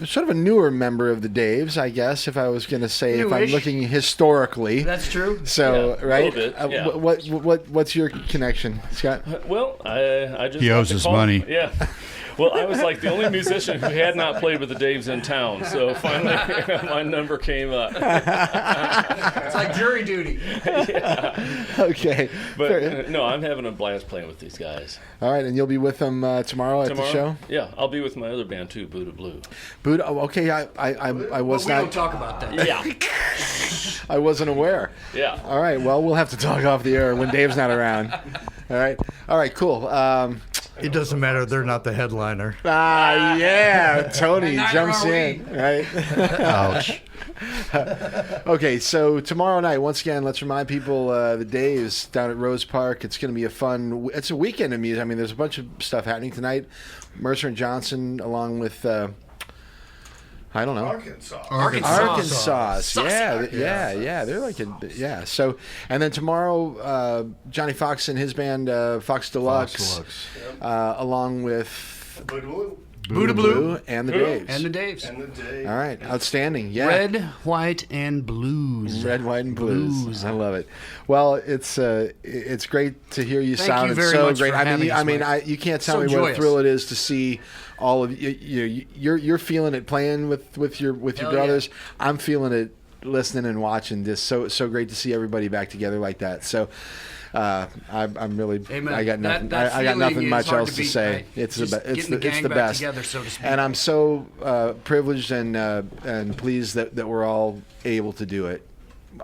sort of a newer member of the Daves, I guess, if I was going to say, if I'm looking historically. That's true. So, yeah, right? A little bit, yeah. What's your connection, Scott? Well, I just... He owes us money. Yeah. Well, I was like the only musician who had not played with the Daves in town, so finally my number came up. It's like jury duty. Yeah. Okay. But no, I'm having a blast playing with these guys. All right, and you'll be with them tomorrow at the show? Yeah, I'll be with my other band too, Buddha Blue. Buddha, okay, I was we not... don't talk about that. Yeah. I wasn't aware. Yeah. All right, well, we'll have to talk off the air when Dave's not around. All right, cool. It doesn't matter. They're not the headliner. Yeah. Tony jumps in, right? Ouch. Okay, so tomorrow night, once again, let's remind people the Daves down at Rose Park. It's going to be it's a weekend of music. I mean, there's a bunch of stuff happening tonight. Mercer and Johnson, along with... I don't know. Arkansas. Yeah. They're like So, and then tomorrow, Johnny Fox and his band, Fox Deluxe. Along with Buddha Blue and the Daves. And the Daves. All right, outstanding. Yeah. Red, white, and blues. Red, white, and blues. I love it. Well, it's great to hear you sound very so much great. for having us, You can't tell So me what a joyous. thrill it is to see all of you. You're feeling it playing with your brothers. Yeah. I'm feeling it listening and watching. Just so great to see everybody back together like that. So. I'm really. Amen. I got nothing. That I got nothing feeling much is hard else to to beat, say. right? It's Just it's getting the gang the back best. together, so to speak. And I'm so privileged and pleased that we're all able to do it.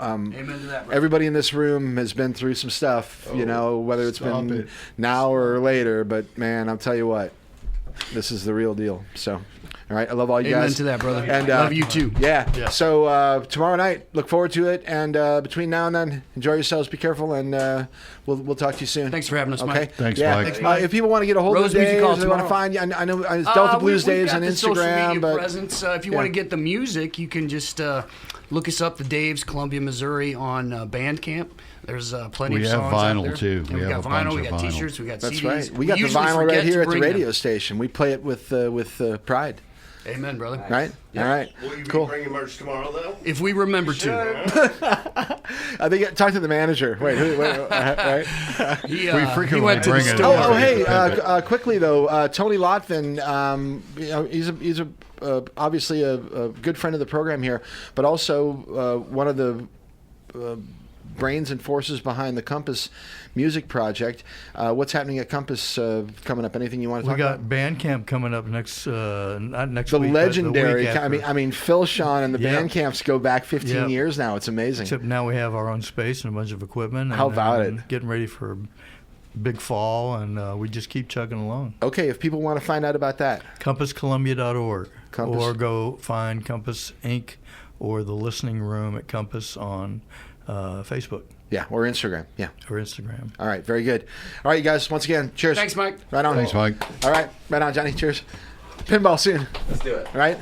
Amen to that, brother. Everybody in this room has been through some stuff, whether it's been now or later. But man, I'll tell you what, this is the real deal. So. All right, I love all you guys. Amen to that, brother. And love you too. Yeah. So tomorrow night, look forward to it. And between now and then, enjoy yourselves. Be careful, and we'll talk to you soon. Thanks for having us, Mike. Okay. Thanks, yeah. Mike. Thanks, Mike. If people want to get a hold Rose of Music Daves, Hall they want to tomorrow. find you. I know it's Delta Blues we've Daves got on the social Instagram, media but presence. If you want to get the music, you can just look us up, the Daves, Columbia, Missouri, on Bandcamp. There's plenty We of have songs out vinyl, there. too. And We we have got a bunch vinyl, we of got vinyl. T-shirts, we got that's CDs. right. We got the usually vinyl right forget here to at the bring radio them. station. We play it with pride. Amen, brother. Right? Yeah. All right. Will you be Cool. bringing merch tomorrow, though? If we remember to. I think talk to the manager. Wait, right? He, We frequently he went to the bring it store. over. Hey, quickly though, Tony Lotvin, he's obviously a good friend of the program here, but also one of the brains and forces behind the Compass Music Project. What's happening at Compass coming up? Anything you want to talk about? We got Bandcamp coming up next, not next The week, but legendary. the week after. I mean, Phil Sean and the Yep. Bandcamps go back 15 Yep. years now. It's amazing. Except now we have our own space and a bunch of equipment. How about it? Getting ready for big fall, and we just keep chugging along. Okay, if people want to find out about that, CompassColumbia.org. Compass. Or go find Compass Inc. or the Listening Room at Compass on Facebook. Yeah, or Instagram. Yeah. Or Instagram. All right, very good. All right, you guys, once again, cheers. Thanks, Mike. Right on. Thanks, Mike. All right, right on, Johnny. Cheers. Pinball soon. Let's do it. All right.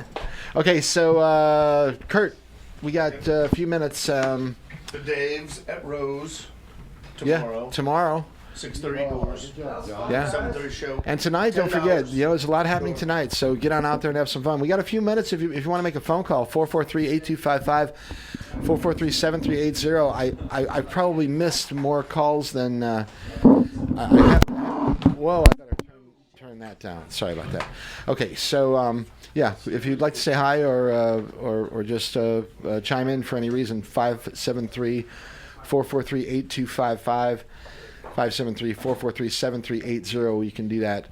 Okay, so, Kurt, we got a few minutes. The Daves at Rose tomorrow. Yeah, tomorrow. 6:30 doors. Yeah. 7:30 show. And tonight, don't forget, there's a lot happening tonight, so get on out there and have some fun. We got a few minutes if you want to make a phone call, 443-8255, 443-7380. I probably missed more calls than I have. Whoa, I better turn that down. Sorry about that. Okay, so yeah, if you'd like to say hi or just chime in for any reason, 573-443-8255. 573-443-7380. You can do that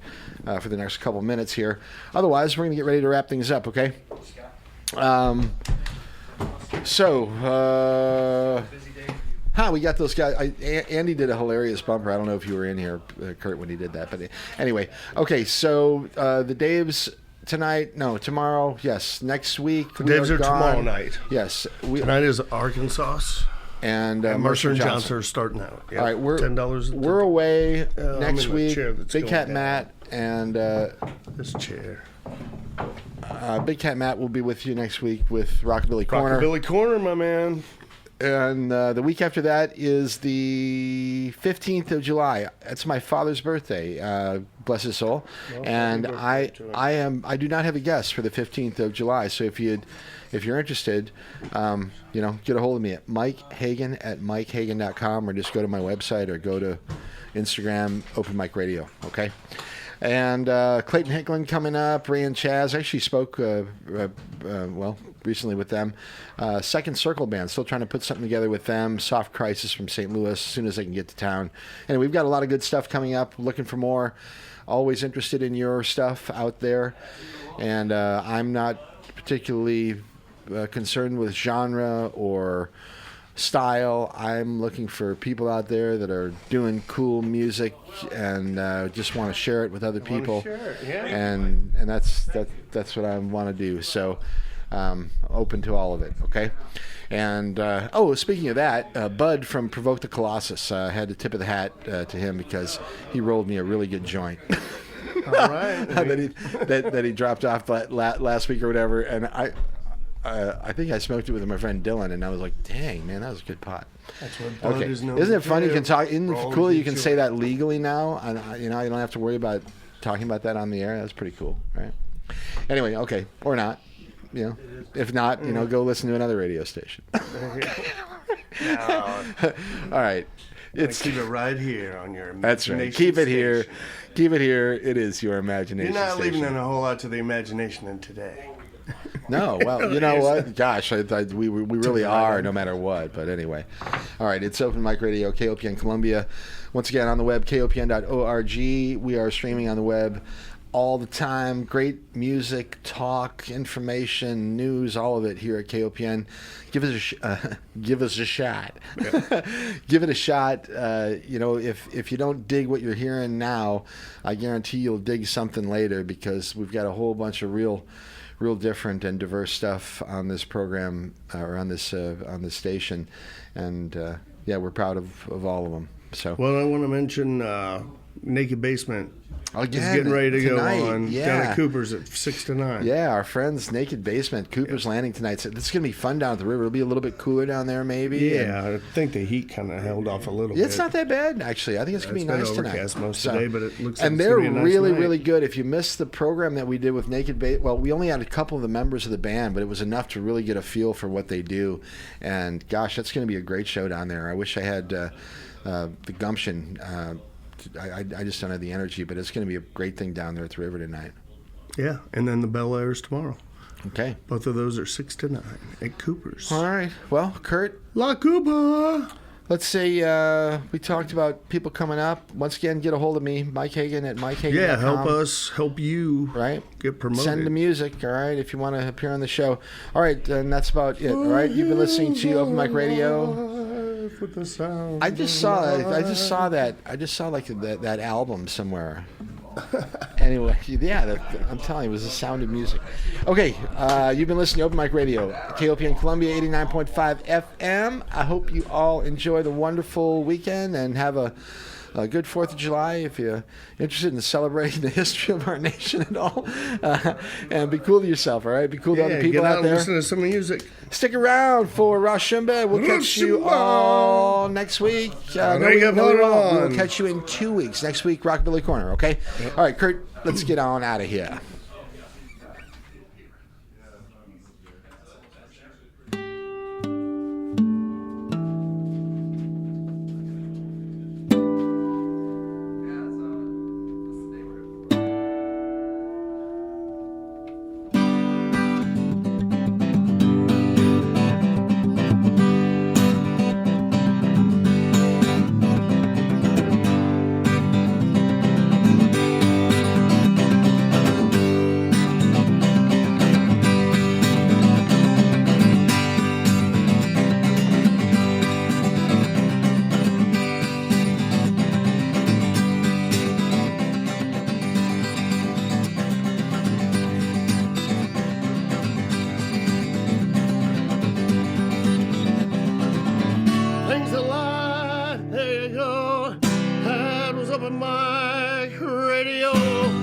for the next couple minutes here. Otherwise, we're going to get ready to wrap things up, okay? We got those guys. Andy did a hilarious bumper. I don't know if you were in here, Kurt, when he did that. But anyway, okay, so the Daves tonight, no, tomorrow, yes. Next week, the Daves are tomorrow night. Yes. Tonight is Arkansas. And Mercer and Johnson are starting out. Yeah. All right, $10. We're away next week. Big Cat Matt and this chair. Big Cat Matt will be with you next week with Rockabilly Corner. Rockabilly Corner, my man. And the week after that is the 15th of July. That's my father's birthday. Bless his soul. Well, and I do not have a guest for the 15th of July. So if you're interested, get a hold of me at Mike Hagan at MikeHagan.com, or just go to my website or go to Instagram, Open Mic Radio. Okay. And Clayton Hickland coming up, Ray and Chaz. I actually spoke, recently with them. Second Circle Band, still trying to put something together with them. Soft Crisis from St. Louis, as soon as they can get to town. And we've got a lot of good stuff coming up. Looking for more. Always interested in your stuff out there. And I'm not particularly concerned with genre or style. I'm looking for people out there that are doing cool music and just want to share it with other people. And that's what I want to do. So open to all of it. Okay. And speaking of that, Bud from Provoke the Colossus, had to tip of the hat to him because he rolled me a really good joint. All right. that he dropped off last week or whatever, and I think I smoked it with my friend Dylan, and I was like, "Dang, man, that was a good pot." That's what Bud is known. Isn't it fun? You can talk. Isn't it cool? You can say that legally now, and you don't have to worry about talking about that on the air. That's pretty cool, right? Anyway, okay, or not. If not, go listen to another radio station. All right. Keep it right here on your imagination. That's right. Keep it here. Keep it here. It is your imagination. You're not station. leaving a whole lot to the imagination in today. No, well, you know what? Gosh, we really are, no matter what. But anyway, all right. It's Open Mic Radio, KOPN Columbia. Once again, on the web, kopn.org. We are streaming on the web all the time. Great music, talk, information, news, all of it here at KOPN. Give us a shot. Give it a shot. If you don't dig what you're hearing now, I guarantee you'll dig something later, because we've got a whole bunch of real different and diverse stuff on this program, or on this station, and we're proud of all of them. So, well, I want to mention Naked Basement. Again, is getting ready to tonight, go on down at Cooper's at 6 to 9. Yeah, our friends Naked Basement, Cooper's Landing tonight. So it's going to be fun down at the river. It'll be a little bit cooler down there, maybe. Yeah, I think the heat kind of held off a little bit. It's not that bad, actually. I think it's going to be nice tonight. It's been overcast most today, but it looks like and it's they're gonna be a nice really, night. really good. If you missed the program that we did with Naked Basement, well, we only had a couple of the members of the band, but it was enough to really get a feel for what they do. And gosh, that's going to be a great show down there. I wish I had the gumption. I just don't have the energy, but it's going to be a great thing down there at the river tonight. Yeah, and then the Bel Airs tomorrow. Okay. Both of those are 6 to 9 at Cooper's. All right. Well, Kurt. La Cuba. Let's say we talked about people coming up. Once again, get a hold of me, Mike Hagan at MikeHagan.com. Yeah, help us, help you. Right. Get promoted. Send the music, all right, if you want to appear on the show. All right, and that's about it, all right? You've been listening to Open Mic Radio. With the sound I just saw that album somewhere. Anyway, yeah, I'm telling you, it was the sound of music. Okay, you've been listening to Open Mic Radio, KOPN Columbia 89.5 FM. I hope you all enjoy the wonderful weekend and have a good 4th of July if you're interested in celebrating the history of our nation and all. And be cool to yourself, all right? Be cool to other people get out out there. and listen to some music. Stick around for Rashumba. We'll catch you all next week. No, we will catch you in 2 weeks. Next week, Rockabilly Corner, okay? Yep. All right, Kurt, let's get on out of here. Open mic radio.